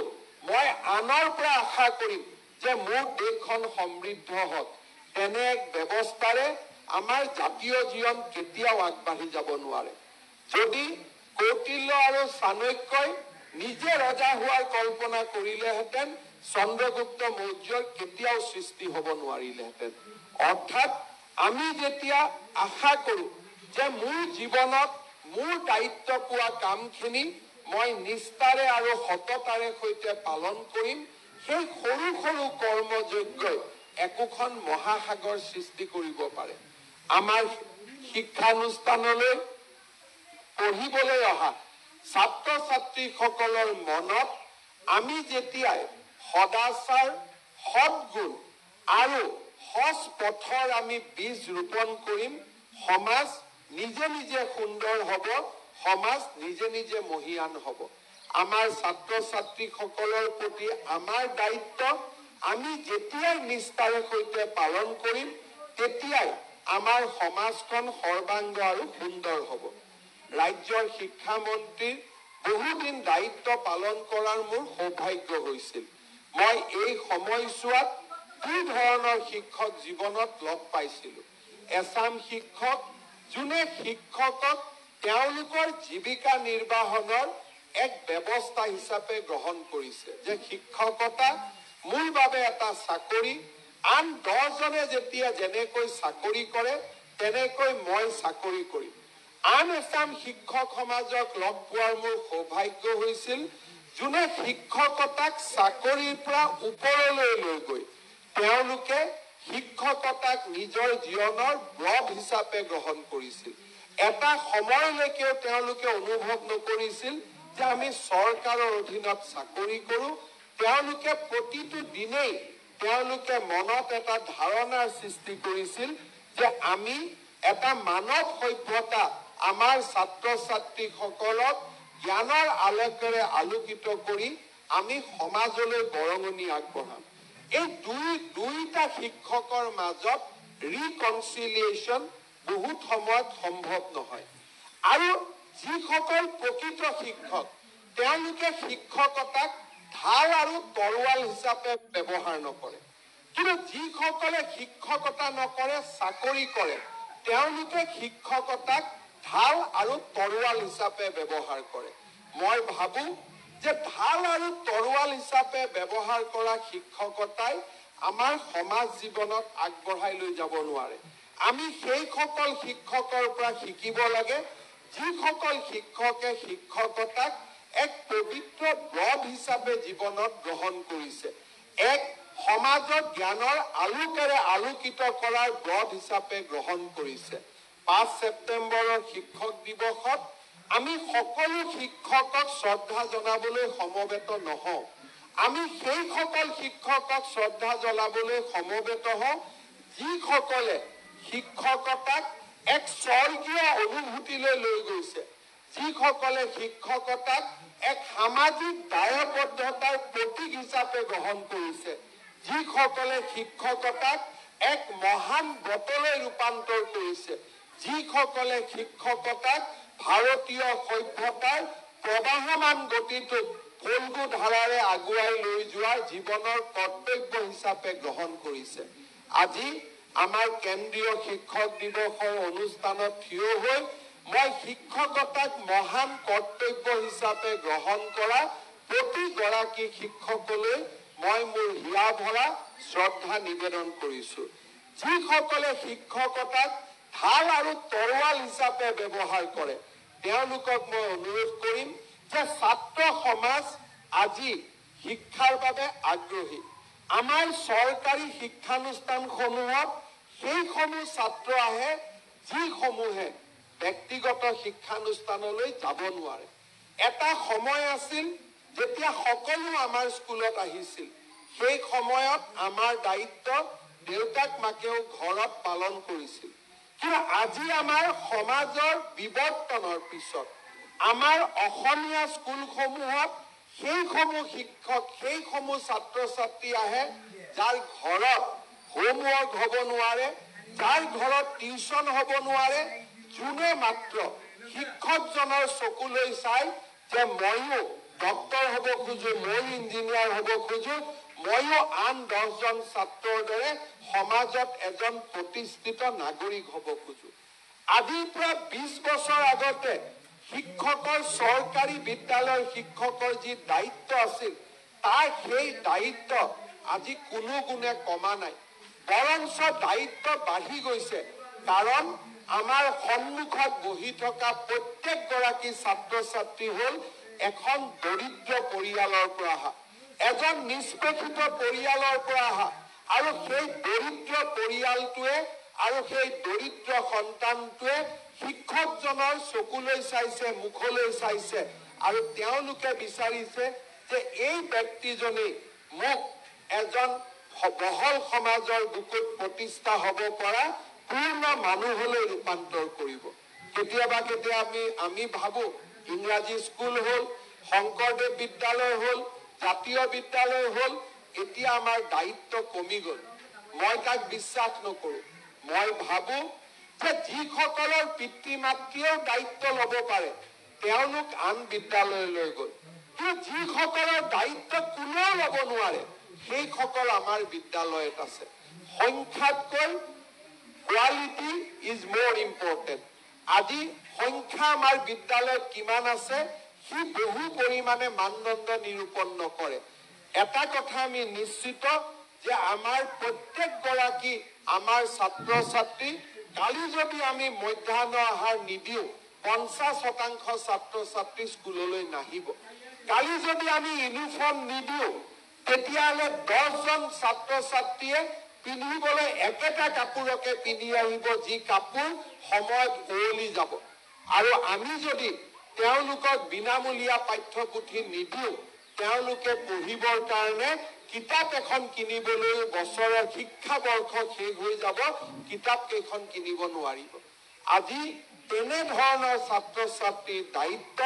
A: মই আনৰ পৰা আশা কৰিম যে মোৰ দেশখন সমৃদ্ধ হওক, তেনে এক ব্যৱস্থাৰে আমাৰ জাতীয় জীৱন কেতিয়াও আগবাঢ়ি যাব নোৱাৰে। যদি কৌটিল্য আৰু চাণক্যই নিজে ৰজা হোৱাৰ কল্পনা কৰিলেহেঁতেন, চন্দ্ৰগুপ্ত মৌৰ্যৰ কেতিয়াও সৃষ্টি হ'ব নোৱাৰিলেহেঁতেন। অৰ্থাৎ আমি যেতিয়া আশা কৰোঁ যে মোৰ জীৱনত মোৰ দায়িত্ব পোৱা কামখিনি মই নিষ্ঠাৰে আৰু সততাৰে সৈতে পালন কৰিম, সেই সৰু সৰু কৰ্মযজ্ঞই একোখন মহাসাগৰ সৃষ্টি কৰিব পাৰে। আমাৰ শিক্ষানুষ্ঠানলৈ পঢ়িবলৈ অহা ছাত্ৰ ছাত্ৰীসকলৰ মনত আমি যেতিয়াই সদাচাৰ, সৎগুণ আৰু সৎ পথৰ আমি বীজ ৰোপণ কৰিম, সমাজ নিজে নিজে সুন্দৰ হ'ব, সমাজ নিজে নিজে মহীয়ান হ'ব। আমাৰ ছাত্ৰ ছাত্ৰীসকলৰ প্ৰতি আমাৰ দায়িত্ব আমি যেতিয়াই নিষ্ঠাৰে সৈতে পালন কৰিম, তেতিয়াই আমাৰ সমাজখন সৰ্বাংগ আৰু সুন্দৰ হ'ব। ৰাজ্যৰ শিক্ষামন্ত্ৰীৰ বহুদিন দায়িত্ব পালন কৰাৰ মোৰ সৌভাগ্য হৈছিল। মই এই সময়ছোৱাত দুই ধৰণৰ শিক্ষক জীৱনত লগ পাইছিলোঁ। এচাম শিক্ষক যোনে শিক্ষকক তেওঁলোকৰ জীৱিকা নিৰ্বাহনৰ এক ব্যৱস্থা হিচাপে গ্ৰহণ কৰিছে, যে শিক্ষকতা মোৰ বাবে এটা চাকৰি, আন 10 জনে যেতিয়া যেনেকৈ চাকৰি কৰে তেনেকৈ মই চাকৰি কৰিম। আন এচাম শিক্ষক সমাজক লগ পোৱাৰ মোৰ সৌভাগ্য হৈছিল, যোনে শিক্ষকতাক চাকৰিৰ পৰা ওপৰলৈ লৈ গৈ তেওঁলোকে শিক্ষকতাক নিজৰ জীৱনৰ ব্ৰত হিচাপে গ্ৰহণ কৰিছিল। এটা সময়লৈকেও তেওঁলোকে অনুভৱ নকৰিছিল যে আমি চৰকাৰৰ অধীনত চাকৰি কৰোঁ। তেওঁলোকে প্ৰতিটো দিনেই তেওঁলোকে মনত এটা ধাৰণাৰ সৃষ্টি কৰিছিল যে আমি এটা মানৱ সভ্যতা আমাৰ ছাত্ৰ ছাত্ৰীসকলক জ্ঞানৰ আলোকেৰে আলোকিত কৰি আমি সমাজলৈ বৰঙণি আগবঢ়াম। এই দুইটা শিক্ষকৰ মাজত ৰিকনচিলিয়েশ্যন বহুত সময়ত সম্ভৱ নহয়। আৰু যিসকল প্ৰকৃত শিক্ষক, তেওঁলোকে শিক্ষকতাক ঢাল আৰু তৰোৱাল হিচাপে ব্যৱহাৰ নকৰে। কিন্তু যিসকলে শিক্ষকতা নকৰে, চাকৰি কৰে, তেওঁলোকে শিক্ষকতাক ঢাল আৰু তৰোৱাল হিচাপে ব্যৱহাৰ কৰে। মই ভাবোঁ যে ঢাল আৰু তৰোৱাল হিচাপে ব্যৱহাৰ কৰা শিক্ষকতাই আমাৰ সমাজ জীৱনত আগবঢ়াই লৈ যাব নোৱাৰে। আমি সেইসকল শিক্ষকৰ পৰা শিকিব লাগে যিসকল শিক্ষকে শিক্ষকতাক এক পবিত্ৰ ব্ৰত হিচাপে জীৱনত গ্ৰহণ কৰিছে, এক সমাজত জ্ঞানৰ আলোকেৰে আলোকিত কৰাৰ ব্ৰত হিচাপে গ্ৰহণ কৰিছে। 5 ছেপ্টেম্বৰৰ শিক্ষক দিৱসত আমি সকলো শিক্ষকক শ্ৰদ্ধা জনাবলৈ সমবেত নহওঁ। আমি সেইসকল শিক্ষকক শ্ৰদ্ধা জনাবলৈ সমবেত হওঁ যিসকলে শিক্ষকতাক এক স্বৰ্গীয় অনুভূতিলৈ লৈ গৈছে, যিসকলে শিক্ষকতাক এক সামাজিক দায়বদ্ধতাৰ প্ৰতীক হিচাপে গ্ৰহণ কৰিছে, যিসকলে শিক্ষকতাক এক মহান ব্ৰতলৈ ৰূপান্তৰ কৰিছে, যিসকলে শিক্ষকতাক ভাৰতীয় সভ্যতাৰ প্ৰবাহমান গতিটোক ফল্গু ধাৰাৰে আগুৱাই লৈ যোৱাৰ জীৱনৰ কৰ্তব্য হিচাপে গ্ৰহণ কৰিছে। আজি আমাৰ কেন্দ্ৰীয় শিক্ষক দিৱসৰ অনুষ্ঠানত থিয় হৈ মই শিক্ষকতাক মহান কৰ্তব্য হিচাপে গ্ৰহণ কৰা প্ৰতিগৰাকী শিক্ষকলৈ মই মোৰ হিয়া ভৰা শ্ৰদ্ধা নিবেদন কৰিছো। যিসকলে শিক্ষকতাক ঢাল আৰু তৰোৱাল হিচাপে ব্যৱহাৰ কৰে তেওঁলোকক মই অনুৰোধ কৰিম যে ছাত্ৰ সমাজ আজি শিক্ষাৰ বাবে আগ্ৰহী। আমাৰ চৰকাৰী শিক্ষানুষ্ঠানসমূহত সেইসমূহ ছাত্ৰ আহে যিসমূহে ব্যক্তিগত শিক্ষানুষ্ঠানলৈ যাব নোৱাৰে। এটা সময় আছিল যেতিয়া সকলো আমাৰ স্কুলত আহিছিল, সেই সময়ত আমাৰ দায়িত্ব দেউতাক মাকেও ঘৰত পালন কৰিছিল। কিন্তু আজি আমাৰ সমাজৰ বিৱৰ্তনৰ পিছত আমাৰ অসমীয়া স্কুলসমূহত সেইসমূহ শিক্ষক, সেইসমূহ ছাত্ৰ ছাত্ৰী আহে যাৰ ঘৰত হোমৱৰ্ক হ'ব নোৱাৰে, যাৰ ঘৰত টিউচন হ'ব নোৱাৰে, যোনে মাত্ৰ শিক্ষকজনৰ চকুলৈ চাই যে ময়ো ডক্তৰ হ'ব খোজো, ময়ো ইঞ্জিনিয়াৰ হ'ব খোজো, ময়ো আন 10জন ছাত্ৰৰ দৰে সমাজত এজন প্ৰতিষ্ঠিত নাগৰিক হ'ব খোজো। আজিৰ পৰা 20 বছৰ আগতে শিক্ষকৰ, চৰকাৰী বিদ্যালয়ৰ শিক্ষকৰ যি দায়িত্ব আছিল তাৰ সেই দায়িত্ব আজি কোনো গুণে কমা নাই, বৰঞ্চ দায়িত্ব বাঢ়ি গৈছে। কাৰণ আমাৰ সন্মুখত বহি থকা প্ৰত্যেকগৰাকী ছাত্ৰ ছাত্ৰী হ'ল এখন দৰিদ্ৰ পৰিয়ালৰ পৰা অহা, এজন নিষ্পেষিত পৰিয়ালৰ পৰা অহা, আৰু সেই দৰিদ্ৰ পৰিয়ালটোৱে আৰু সেই দৰিদ্ৰ সন্তানটোৱে শিক্ষকজনৰ চকুলৈ চাইছে, মুখলৈ চাইছে, আৰু তেওঁলোকে বিচাৰিছে যে এই ব্যক্তিজনেই মোক এজন বহল সমাজৰ বুকুত প্ৰতিষ্ঠা হ'ব পৰা পূৰ্ণ মানুহলৈ ৰূপান্তৰ কৰিব। কেতিয়াবা আমি ভাবো ইংৰাজী স্কুল হ'ল, শংকৰদেৱ বিদ্যালয় হ'ল, জাতীয় বিদ্যালয় হ'ল, এতিয়া আমাৰ দায়িত্ব কমি গ'ল। মই তাক বিশ্বাস নকৰো। মই ভাবো যে যিসকলৰ পিতৃ মাতৃয়েও দায়িত্ব ল'ব পাৰে তেওঁলোক আন বিদ্যালয়লৈ গ'ল, কিন্তু যিসকলৰ দায়িত্ব কোনেও ল'ব নোৱাৰে সেইসকল আমাৰ বিদ্যালয়ত আছে। সংখ্যাতকৈ কোৱালিটি ইজ মোৰ ইম্পৰ্টেণ্ট। আজি সংখ্যা আমাৰ বিদ্যালয়ত কিমান আছে সি বহু পৰিমাণে মানদণ্ড নিৰূপণ নকৰে। এটা কথা আমি নিশ্চিত যে আমাৰ প্ৰত্যেকগৰাকী আমাৰ ছাত্ৰ ছাত্ৰী, কালি যদি আমি মধ্যাহ্ন আহাৰ নিদিওঁ 50% ছাত্ৰ ছাত্ৰী স্কুললৈ নাহিব। কালি যদি আমি ইউনিফৰ্ম নিদিওঁ তেতিয়াহ'লে 10জন ছাত্ৰ ছাত্ৰীয়ে পিন্ধিবলৈ একেটা কাপোৰকে পিন্ধি আহিব যি কাপোৰ সময়ত উৱলি যাব। আৰু আমি যদি তেওঁলোকক বিনামূলীয়া পাঠ্যপুথি নিদিওঁ তেওঁলোকে পঢ়িবৰ কাৰণে কিতাপ এখন কিনিবলৈও বছৰৰ শিক্ষাবৰ্ষ শেষ হৈ যাব, কিতাপ কেইখন কিনিব নোৱাৰিব। আজি তেনেধৰণৰ ছাত্ৰ ছাত্ৰীৰ দায়িত্ব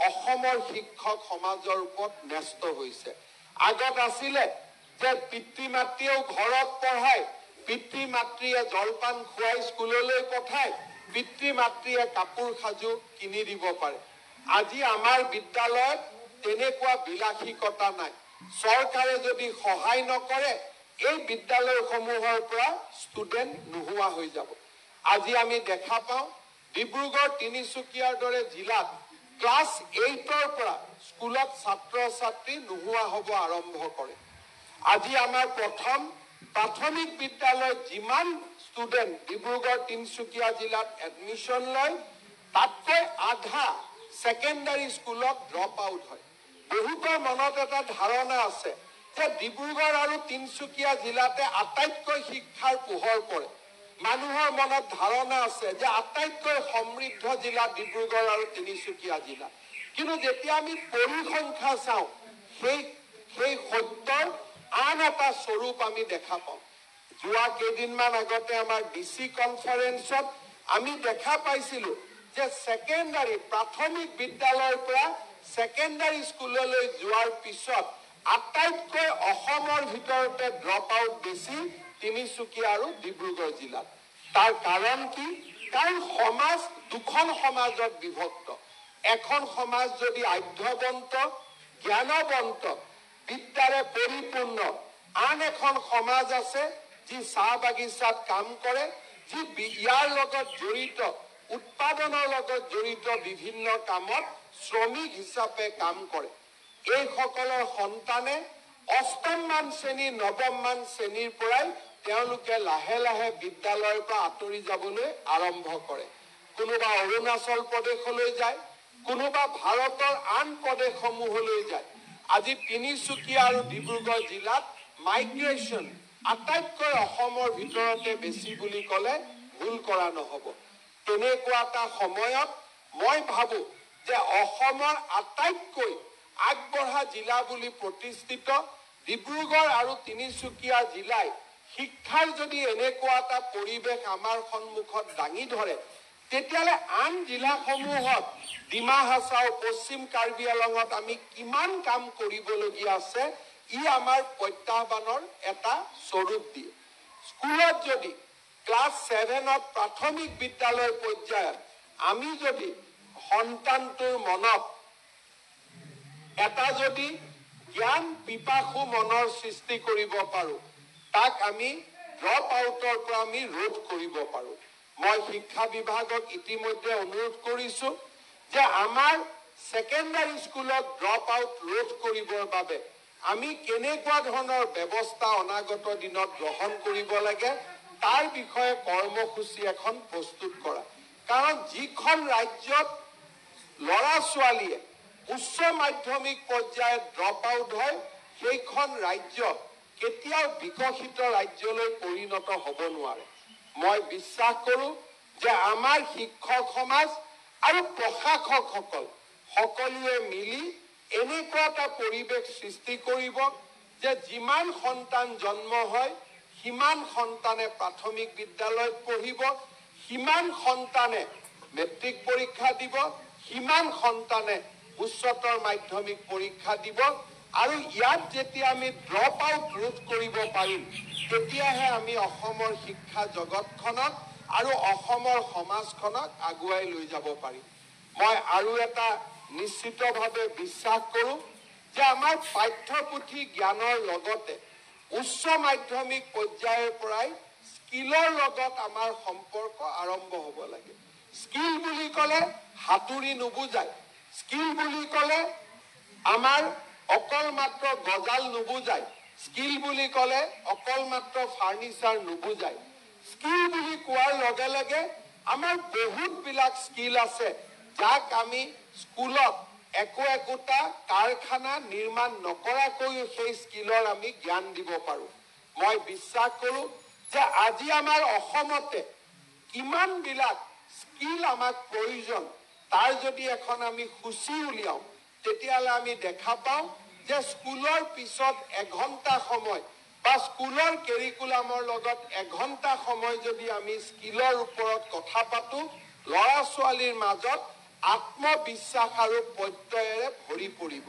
A: অসমৰ শিক্ষক সমাজৰ ওপৰত ন্যস্ত হৈছে। আগত আছিলে যে পিতৃ মাতৃয়েও ঘৰত পঢ়ায়, পিতৃ মাতৃয়ে জলপান খুৱাই স্কুললৈ পঠায়, পিতৃ মাতৃয়ে কাপোৰ সাজু কিনি দিব পাৰে। আজি আমাৰ বিদ্যালয়ত তেনেকুৱা বিলাসিকতা নাই। চৰকাৰে যদি সহায় নকৰে এই বিদ্যালয়সমূহৰ পৰা ষ্টুডেণ্ট নোহোৱা হৈ যাব। আজি আমি দেখা পাওঁ ডিব্ৰুগড়, তিনিচুকীয়াৰ দৰে জিলাত ক্লাছ 8ৰ পৰা স্কুলত ছাত্ৰ ছাত্ৰী নোহোৱা হ'ব আৰম্ভ কৰে। আজি আমাৰ প্ৰথম প্ৰাথমিক বিদ্যালয়ত যিমান ষ্টুডেণ্ট ডিব্ৰুগড় তিনিচুকীয়া জিলাত এডমিশ্যন লয় তাতকৈ আধা ছেকেণ্ডাৰী স্কুলত ড্ৰপ আউট হয়। বহুতৰ মনত এটা ধাৰণা আছে যে ডিব্ৰুগড় আৰু তিনিচুকীয়া জিলাতে আটাইতকৈ শিক্ষাৰ পোহৰ পৰে। মানুহৰ মনত ধাৰণা আছে যে আটাইতকৈ সমৃদ্ধ জিলা ডিব্ৰুগড় আৰু তিনিচুকীয়া জিলা। কিন্তু যেতিয়া আমি পৰিসংখ্যা চাওঁ সেই সত্যৰ আন এটা স্বৰূপ আমি দেখা পাওঁ। যোৱা কেইদিনমান আগতে আমাৰ ডিচি কনফাৰেন্সত আমি দেখা পাইছিলোঁ যে ছেকেণ্ডাৰী প্ৰাথমিক বিদ্যালয়ৰ পৰা ছেকেণ্ডাৰী স্কুললৈ যোৱাৰ পিছত আটাইতকৈ অসমৰ ভিতৰতে ড্ৰপ আউট বেছি তিনিচুকীয়া আৰু ডিব্ৰুগড় জিলাত। তাৰ কাৰণ কি? কাৰণ সমাজ দুখন সমাজত বিভক্ত। এখন সমাজ যদি আধ্যবন্ত জ্ঞানবন্ত বিদ্যাৰে পৰিপূৰ্ণ, আন এখন সমাজ আছে যি চাহ বাগিচাত কাম কৰে, যি ইয়াৰ লগত জড়িত উৎপাদনৰ লগত জড়িত বিভিন্ন কামত শ্ৰমিক হিচাপে কাম কৰে। এইসকলৰ সন্তানে অষ্টমমান শ্ৰেণী নৱমমান শ্ৰেণীৰ পৰাই তেওঁলোকে লাহে লাহে বিদ্যালয়ৰ পৰা আঁতৰি যাবলৈ আৰম্ভ কৰে। কোনোবা অৰুণাচল প্ৰদেশলৈ যায়, কোনোবা ভাৰতৰ আন প্ৰদেশসমূহলৈ যায়। আজি তিনিচুকীয়া আৰু ডিব্ৰুগড় জিলাত মাইগ্ৰেশ্যন আটাইতকৈ অসমৰ ভিতৰতে বেছি বুলি ক'লে ভুল কৰা নহ'ব। তেনেকুৱা এটা সময়ত মই ভাবোঁ যে অসমৰ আটাইতকৈ আগবঢ়া জিলা বুলি প্ৰতিষ্ঠিত ডিব্ৰুগড় আৰু তিনিচুকীয়া জিলাই শিক্ষাৰ যদি এনেকুৱা এটা পৰিৱেশ আমাৰ সন্মুখত দাঙি ধৰে, তেতিয়াহ'লে আন জিলাসমূহত ডিমা হাছাও পশ্চিম কাৰ্বি আংলঙত আমি কিমান কাম কৰিবলগীয়া আছে, ই আমাৰ প্ৰত্যাহ্বানৰ এটা স্বৰূপ দিয়ে। স্কুলত যদি ক্লাছ 7ত প্ৰাথমিক বিদ্যালয় পৰ্যায়ত আমি যদি সন্তানটোৰ মনত এটা যদি জ্ঞান পিপাসু মনৰ সৃষ্টি কৰিব পাৰোঁ, তাক আমি ড্ৰপ আউটৰ পৰা আমি ৰোধ কৰিব পাৰোঁ। মই শিক্ষা বিভাগক ইতিমধ্যে অনুৰোধ কৰিছোঁ যে আমাৰ ছেকেণ্ডাৰী স্কুলত ড্ৰপ আউট ৰোধ কৰিবৰ বাবে আমি কেনেকুৱা ধৰণৰ ব্যৱস্থা অনাগত দিনত গ্ৰহণ কৰিব লাগে তাৰ বিষয়ে কৰ্মসূচী এখন প্ৰস্তুত কৰা। কাৰণ যিখন ৰাজ্যত ল'ৰা ছোৱালীয়ে উচ্চ মাধ্যমিক পৰ্যায়ত ড্ৰপ আউট হয়, সেইখন ৰাজ্য কেতিয়াও বিকশিত ৰাজ্যলৈ পৰিণত হ'ব নোৱাৰে। মই বিশ্বাস কৰোঁ যে আমাৰ শিক্ষক সমাজ আৰু প্ৰশাসকসকল সকলোৱে মিলি এনেকুৱা এটা পৰিৱেশ সৃষ্টি কৰিব যে যিমান সন্তান জন্ম হয় সিমান সন্তানে প্ৰাথমিক বিদ্যালয়ত পঢ়িব, সিমান সন্তানে মেট্ৰিক পৰীক্ষা দিব, সিমান সন্তানে উচ্চতৰ মাধ্যমিক পৰীক্ষা দিব। আৰু ইয়াত যেতিয়া আমি ড্ৰপ আউট ৰোধ কৰিব পাৰিম, তেতিয়াহে আমি অসমৰ শিক্ষা জগতখনক আৰু অসমৰ সমাজখনক আগুৱাই লৈ যাব পাৰিম। মই আৰু এটা নিশ্চিতভাৱে বিশ্বাস কৰোঁ যে আমাৰ পাঠ্যপুথি জ্ঞানৰ লগতে উচ্চ মাধ্যমিক পৰ্যায়ৰ পৰাই স্কিলৰ লগত আমাৰ সম্পৰ্ক আৰম্ভ হ'ব লাগে। স্কিল বুলি ক'লে সাঁতুৰি নুবুজায়, স্কিল বুলি ক'লে আমাৰ অকল মাত্ৰ গজাল নুবুজায়, স্কিল বুলি ক'লে অকল মাত্ৰ ফাৰ্নিচাৰ নুবুজায়। স্কিল বুলি কোৱাৰ লগে লগে আমাৰ বহুতবিলাক স্কিল আছে যাক আমি স্কুলত একোটা কাৰখানা নিৰ্মাণ নকৰাকৈও সেই স্কিলৰ আমি জ্ঞান দিব পাৰোঁ। মই বিশ্বাস কৰোঁ যে আজি আমাৰ অসমতে কিমানবিলাক স্কিল আমাক প্ৰয়োজন, তাৰ যদি এখন আমি সূচী উলিয়াওঁ, তেতিয়াহ'লে আমি দেখা পাওঁ যে স্কুলৰ পিছত এঘণ্টা সময় বা স্কুলৰ কেৰিকুলামৰ লগত এঘণ্টা সময় যদি আমি স্কিলৰ ওপৰত কথা পাতোঁ, ল'ৰা ছোৱালীৰ মাজত আত্মবিশ্বাস আৰু প্ৰত্যয়েৰে ভৰি পৰিব।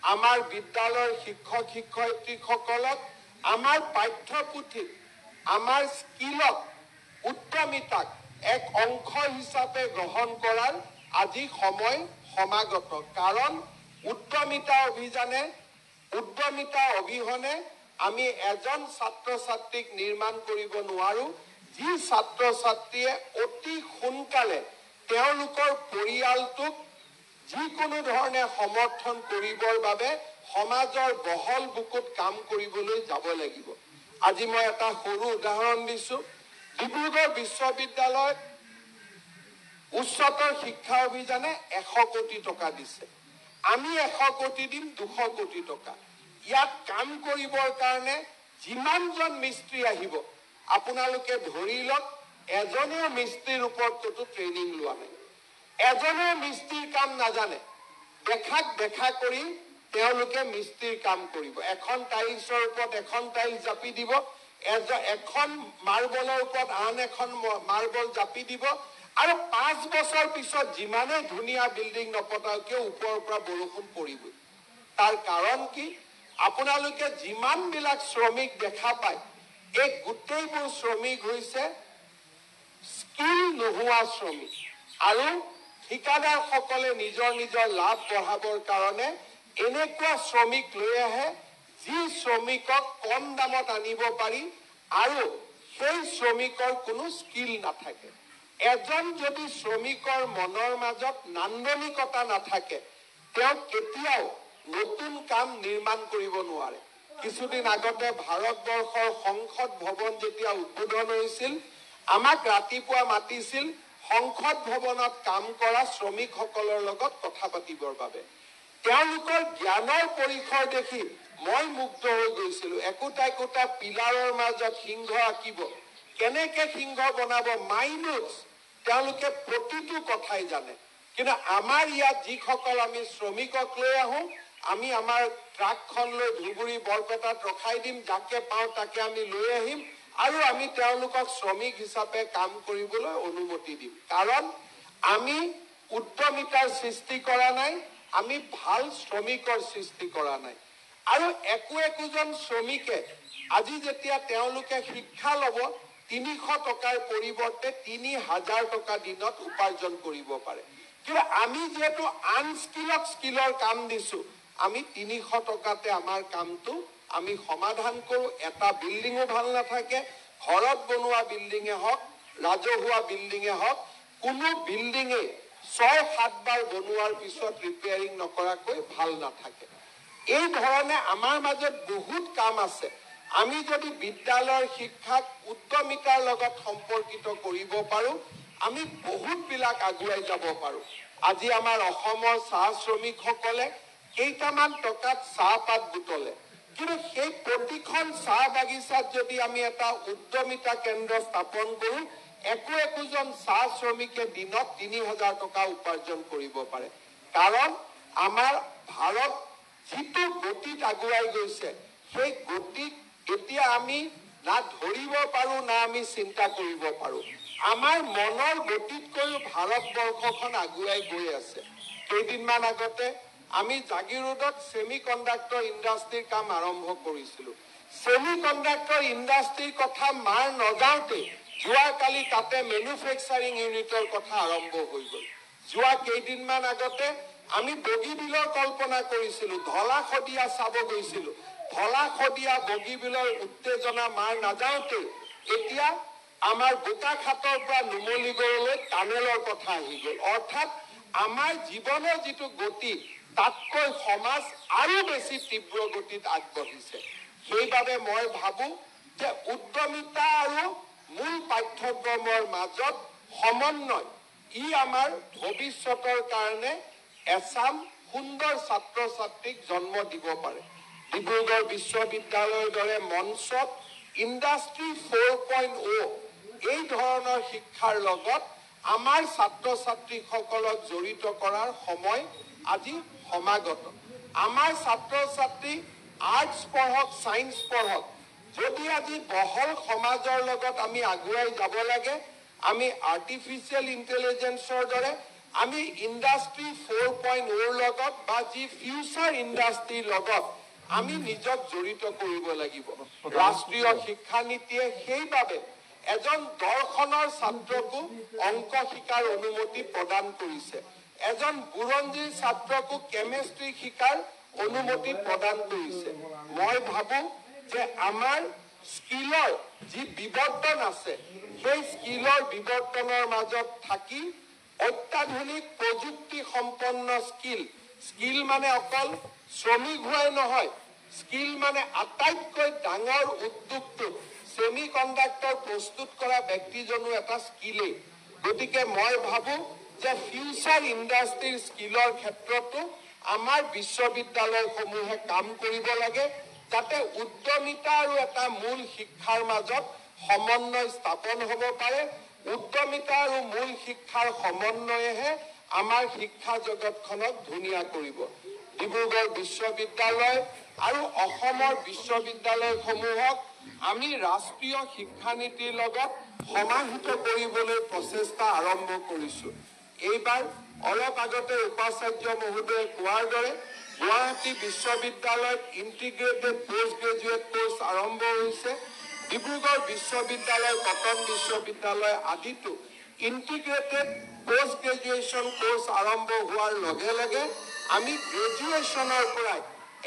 A: আমাৰ বিদ্যালয়ৰ শিক্ষক শিক্ষয়িত্ৰীসকলক আমাৰ পাঠ্যপুথিত আমাৰ স্কিলক উদ্যমিতাক এক অংশ হিচাপে গ্ৰহণ কৰাৰ আজি সময় সমাগত। কাৰণ উদ্যমিতা অবিহনে আমি এজন ছাত্ৰ ছাত্ৰীক নিৰ্মাণ কৰিব নোৱাৰোঁ, যি ছাত্ৰ ছাত্ৰীয়ে অতি সোনকালে তেওঁলোকৰ পৰিয়ালটোক যিকোনো ধৰণে সমৰ্থন কৰিবৰ বাবে সমাজৰ বহল বুকুত কাম কৰিবলৈ যাব লাগিব। আজি মই এটা সৰু উদাহৰণ দিছো। ডিব্ৰুগড় বিশ্ববিদ্যালয়ত উচ্চতৰ শিক্ষা অভিযানে 100 কোটি টকা দিছে। আমি 100 কোটি দিম, 200 কোটি টকা। ইয়াত কাম কৰিবৰ কাৰণে যিমানজন মিস্ত্ৰী আহিব, আপোনালোকে ধৰি লওক এজনেও মিস্ত্ৰীৰ ওপৰত কতো ট্ৰেইনিং লোৱা নাই, এজনেও মিস্ত্ৰীৰ কাম নাজানে। দেখা কৰি তেওঁলোকে মিস্ত্ৰীৰ কাম কৰিব। এখন টাইলছৰ ওপৰত এখন টাইলছ জাপি দিব, এখন মাৰ্বলৰ ওপৰত আন এখন মাৰ্বল জাপি দিব, আৰু 5 বছৰ পিছত যিমানে ধুনীয়া বিল্ডিং নপতাও কিয় ওপৰৰ পৰা বৰষুণ পৰিবই। তাৰ কাৰণ কি? আপোনালোকে যিমানবিলাক শ্ৰমিক দেখা পায়, এই গোটেইবোৰ শ্ৰমিক হৈছে স্কিল নোহোৱা শ্ৰমিক, আৰু ঠিকাদাৰসকলে নিজৰ লাভ বঢ়াবৰ কাৰণে এনেকুৱা শ্ৰমিক লৈ আহে যি শ্ৰমিকক কম দামত আনিব পাৰি, আৰু সেই শ্ৰমিকৰ কোনো স্কিল নাথাকে। এজন যদি শ্ৰমিকৰ মনৰ মাজত নান্দনিকতা নাথাকে, তেওঁ কেতিয়াও নতুন কাম নিৰ্মাণ কৰিব নোৱাৰে। কিছুদিন আগতে ভাৰতবৰ্ষৰ সংসদ ভৱন যেতিয়া উদ্বোধন হৈছিল, আমাক ৰাতিপুৱা মাতিছিল সংসদ ভৱনত কাম কৰা শ্ৰমিকসকলৰ লগত কথা পাতিবৰ বাবে। তেওঁলোকৰ জ্ঞানৰ পৰিসৰ দেখি মই মুগ্ধ হৈ গৈছিলো। একোটা পিলাৰৰ মাজত সিংহ আঁকিব, কেনেকে সিংহ বনাব, মাইনুটছ, তেওঁলোকে প্ৰতিটো কথাই জানে। কিন্তু আমাৰ ইয়াত যিসকল আমি শ্ৰমিকক লৈ আহো, আমি আমাৰ ট্ৰাকখন লৈ ধুবুৰী বৰপেটাত ৰখাই দিম, যাকে পাওঁ তাকে আমি লৈ আহিম, আৰু আমি তেওঁলোকক শ্ৰমিক হিচাপে কাম কৰিবলৈ অনুমতি দিম। কাৰণ আমি উদ্যমিতাৰ সৃষ্টি কৰা নাই, আমি ভাল শ্ৰমিকৰ সৃষ্টি কৰা নাই। আৰু একোজন শ্ৰমিকে আজি যেতিয়া তেওঁলোকে শিক্ষা ল'ব, 300 টকাৰ পৰিৱৰ্তে 3000 টকা দিনত উপাৰ্জন কৰিব পাৰে। কিন্তু আমি যেহেতু আনস্কিলক স্কিলৰ কাম দিছো, আমি 300 টকাতে আমাৰ কামটো আমি সমাধান কৰো। এটা বিল্ডিঙো ভাল নাথাকে, ঘৰত বনোৱা বিল্ডিঙে হওক, ৰাজহুৱা বিল্ডিঙে হওক, কোনো বিল্ডিঙে 6-7 বাৰ বনোৱাৰ পিছত ৰিপেয়াৰিং নকৰাকৈ ভাল নাথাকে। এই ধৰণে আমাৰ মাজত বহুত কাম আছে। আমি যদি বিদ্যালয়ৰ শিক্ষাক উদ্যমিতাৰ লগত সম্পৰ্কিত কৰিব পাৰো, আমি বহুতবিলাক আগুৱাই যাব পাৰো। আজি আমাৰ অসমৰ চাহ শ্ৰমিকসকলে কেইটামান টকাত চাহপাত বুটলে, কিন্তু সেই প্ৰতিখন চাহ বাগিচাত যদি আমি এটা উদ্যমিতা কেন্দ্ৰ স্থাপন কৰো, একোজন চাহ শ্ৰমিকে দিনত 3000 টকা উপাৰ্জন কৰিব পাৰে। কাৰণ আমাৰ ভাৰত যিটো গতিত আগুৱাই গৈছে, সেই গতিত এতিয়া আমি না ধৰিব পাৰো, না আমি চিন্তা কৰিব পাৰো। আমাৰ মনৰ গতিতকৈও ভাৰতবৰ্ষখন আগুৱাই গৈ আছে। কেইদিনমান আগতে আমি জাগিৰোডত ছেমি কণ্ডাক্টৰ ইণ্ডাষ্ট্ৰীৰ কাম আৰম্ভ কৰিছিলো। ছেমি কণ্ডাক্টৰ ইণ্ডাষ্ট্ৰীৰ কথা মাৰ নযাওঁতে যোৱাকালি তাতে মেনুফেকচাৰিং ইউনিটৰ কথা আৰম্ভ হৈ গ'ল। যোৱা কেইদিনমান আগতে আমি বগীবিলৰ কল্পনা কৰিছিলো, ধলা শদিয়া চাব গৈছিলো। ধলা শদিয়া বগীবিলৰ উত্তেজনা মাৰ নাযাওঁতে এতিয়া আমাৰ বোকাখাতৰ পৰা নুমলীগড়লৈ টানেলৰ কথা আহি গ'ল। অৰ্থাৎ আমাৰ জীৱনৰ যিটো গতি, তাতকৈ সমাজ আৰু বেছি তীব্ৰ গতিত আগবাঢ়িছে। সেইবাবে মই ভাবো যে উদ্যমিতা আৰু মূল পাঠ্যক্ৰমৰ মাজত সমন্বয়, ই আমাৰ ভৱিষ্যতৰ কাৰণে এচাম সুন্দৰ ছাত্ৰ ছাত্ৰীক জন্ম দিব পাৰে। ডিব্ৰুগড় বিশ্ববিদ্যালয়ৰ দৰে মঞ্চত ইণ্ডাষ্ট্ৰী 4.0 এই ধৰণৰ শিক্ষাৰ লগত আমাৰ ছাত্ৰ ছাত্ৰীসকলক জড়িত কৰাৰ সময় আজি সমাগত। আমাৰ ছাত্ৰ ছাত্ৰী আৰ্টছ পঢ়ক, ছায়েন্স পঢ়ক, যদি আজি বহল সমাজৰ লগত আমি আগুৱাই যাব লাগে, আমি আৰ্টিফিচিয়েল ইণ্টেলিজেন্সৰ দৰে আমি ইণ্ডাষ্ট্ৰী 4.0 লগত বা যি ফিউচাৰ ইণ্ডাষ্ট্ৰীৰ লগত আমি নিজক জড়িত কৰিব লাগিব। ৰাষ্ট্ৰীয় শিক্ষা নীতিয়ে সেইবাবে এজন দৰ্শনৰ ছাত্ৰকো অংক শিকাৰ অনুমতি প্ৰদান কৰিছে, এজন বুৰঞ্জীৰ ছাত্ৰকো কেমেষ্ট্ৰি শিকাৰ অনুমতি প্ৰদান কৰিছে। মই ভাবো যে আমাৰ স্কিলৰ যি বিৱৰ্তন আছে, সেই স্কিলৰ বিৱৰ্তনৰ মাজত থাকি অত্যাধুনিক প্ৰযুক্তি সম্পন্ন স্কিল মানে অকল শ্ৰমিক হোৱাই নহয়, স্কিল মানে আটাইতকৈ ডাঙৰ উদ্যোগটো ছেমি কণ্ডাক্টৰ প্ৰস্তুত কৰা ব্যক্তিজনো এটা স্কিলেই। গতিকে মই ভাবো যে ফিউচাৰ ইণ্ডাষ্ট্ৰীৰ স্কিলৰ ক্ষেত্ৰতো আমাৰ বিশ্ববিদ্যালয়সমূহে কাম কৰিব লাগে, যাতে উদ্যমিতা আৰু এটা মূল শিক্ষাৰ মাজত সমন্বয় স্থাপন হ'ব পাৰে। উদ্যমিতা আৰু মূল শিক্ষাৰ সমন্বয়েহে আমাৰ শিক্ষা জগতখনক ধুনীয়া কৰিব। ডিব্ৰুগড় বিশ্ববিদ্যালয় আৰু অসমৰ বিশ্ববিদ্যালয়সমূহক আমি ৰাষ্ট্ৰীয় শিক্ষানীতিৰ লগত সমাহিত কৰিবলৈ প্ৰচেষ্টা আৰম্ভ কৰিছোঁ। এইবাৰ অলপ আগতে উপাচাৰ্য মহোদয়ে কোৱাৰ দৰে গুৱাহাটী বিশ্ববিদ্যালয়ত ইণ্টিগ্ৰেটেড পোষ্ট গ্ৰেজুৱেট কোৰ্চ আৰম্ভ হৈছে। ডিব্ৰুগড় বিশ্ববিদ্যালয়, কটন বিশ্ববিদ্যালয় আদিতো ইণ্টিগ্ৰেটেড পোষ্ট গ্ৰেজুৱেশ্যন কোৰ্চ আৰম্ভ হোৱাৰ লগে লগে আমি গ্ৰেজুৱেশ্যনৰ পৰাই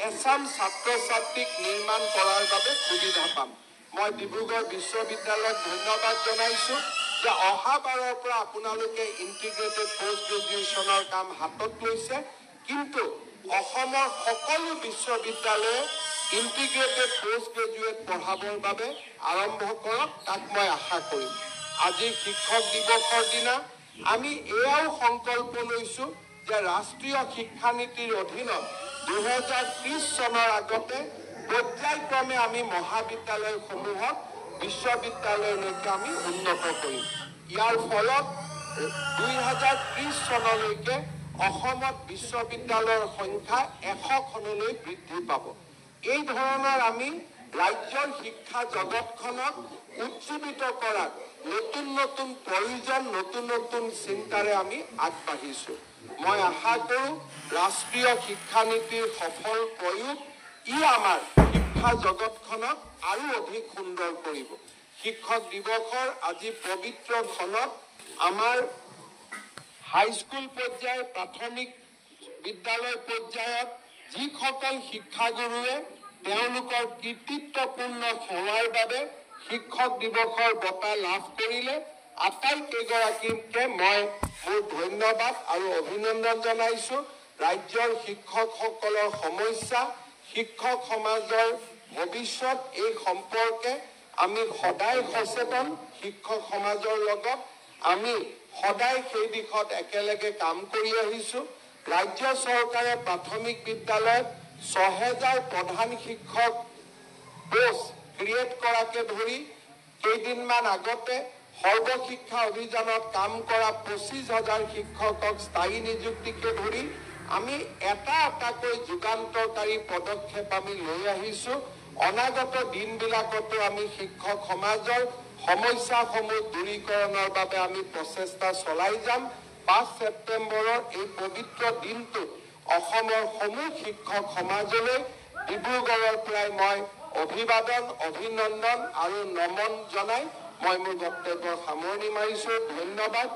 A: এছাম ছাত্ৰ ছাত্ৰীক নিৰ্মাণ কৰাৰ বাবে সুবিধা পাম। মই ডিব্ৰুগড় বিশ্ববিদ্যালয়ক ধন্যবাদ জনাইছোঁ যে অহাবাৰৰ পৰা আপোনালোকে ইণ্টিগ্ৰেটেড পোষ্ট গ্ৰেজুৱেশ্যনৰ কাম হাতত লৈছে, কিন্তু অসমৰ সকলো বিশ্ববিদ্যালয়ে ইণ্টিগ্ৰেটেড পোষ্ট গ্ৰেজুৱেট পঢ়াবৰ বাবে আৰম্ভ কৰক, তাক মই আশা কৰিম। আজি শিক্ষক দিৱসৰ দিনা আমি এয়াও সংকল্প লৈছোঁ যে ৰাষ্ট্ৰীয় শিক্ষানীতিৰ অধীনত 2030 চনৰ আগতে পৰ্যায়ক্ৰমে আমি মহাবিদ্যালয়সমূহক বিশ্ববিদ্যালয়লৈকে আমি উন্নত কৰিম। ইয়াৰ ফলত 2030 চনলৈকে অসমত বিশ্ববিদ্যালয়ৰ সংখ্যা 100খনলৈ বৃদ্ধি পাব। এই ধৰণৰ আমি ৰাজ্যৰ শিক্ষা জগতখনক উজ্জীৱিত কৰাৰ নতুন নতুন প্ৰয়োজন, নতুন নতুন চিন্তাৰে আমি আগবাঢ়িছোঁ। মই আশা কৰোঁ ৰাষ্ট্ৰীয় শিক্ষানীতিৰ সফল প্ৰয়োগ আমাৰ শিক্ষা জগতখনক আৰু অধিক সুন্দৰ কৰিব। শিক্ষক দিৱসৰ আজি পবিত্ৰ ক্ষণত আমাৰ হাইস্কুল পৰ্যায়, প্ৰাথমিক বিদ্যালয় পৰ্যায়ত যিসকল শিক্ষাগুৰুৱে তেওঁলোকৰ কৃতিত্বপূৰ্ণ সেৱাৰ বাবে শিক্ষক দিৱসৰ বঁটা লাভ কৰিলে, আটাইকেইগৰাকীকে মই মোৰ ধন্যবাদ আৰু অভিনন্দন জনাইছোঁ। ৰাজ্যৰ শিক্ষকসকলৰ সমস্যা, শিক্ষক সমাজৰ ভৱিষ্যত, এই সম্পৰ্কে আমি সদায় সচেতন। শিক্ষক সমাজৰ লগত আমি সদায় সেই দিশত একেলগে কাম কৰি আহিছোঁ। ৰাজ্য চৰকাৰে প্ৰাথমিক বিদ্যালয়ত 6000 প্ৰধান শিক্ষক পোষ্ট ক্ৰিয়েট কৰাকে ধৰি কেইদিনমান আগতে সৰ্বশিক্ষা অভিযানত কাম কৰা 25,000 শিক্ষকক স্থায়ী নিযুক্তিকে ধৰি আমি এটাকৈ যুগান্তকাৰী পদক্ষেপ আমি লৈ আহিছোঁ। অনাগত দিনবিলাকতো আমি শিক্ষক সমাজৰ সমস্যাসমূহ দূৰীকৰণৰ বাবে আমি প্ৰচেষ্টা চলাই যাম। 5 ছেপ্টেম্বৰৰ এই পবিত্ৰ দিনটোত অসমৰ সমূহ শিক্ষক সমাজলৈ ডিব্ৰুগড়ৰ পৰাই মই অভিবাদন, অভিনন্দন আৰু নমন জনাই মই মোৰ বক্তব্যৰ সামৰণি মাৰিছোঁ। ধন্যবাদ।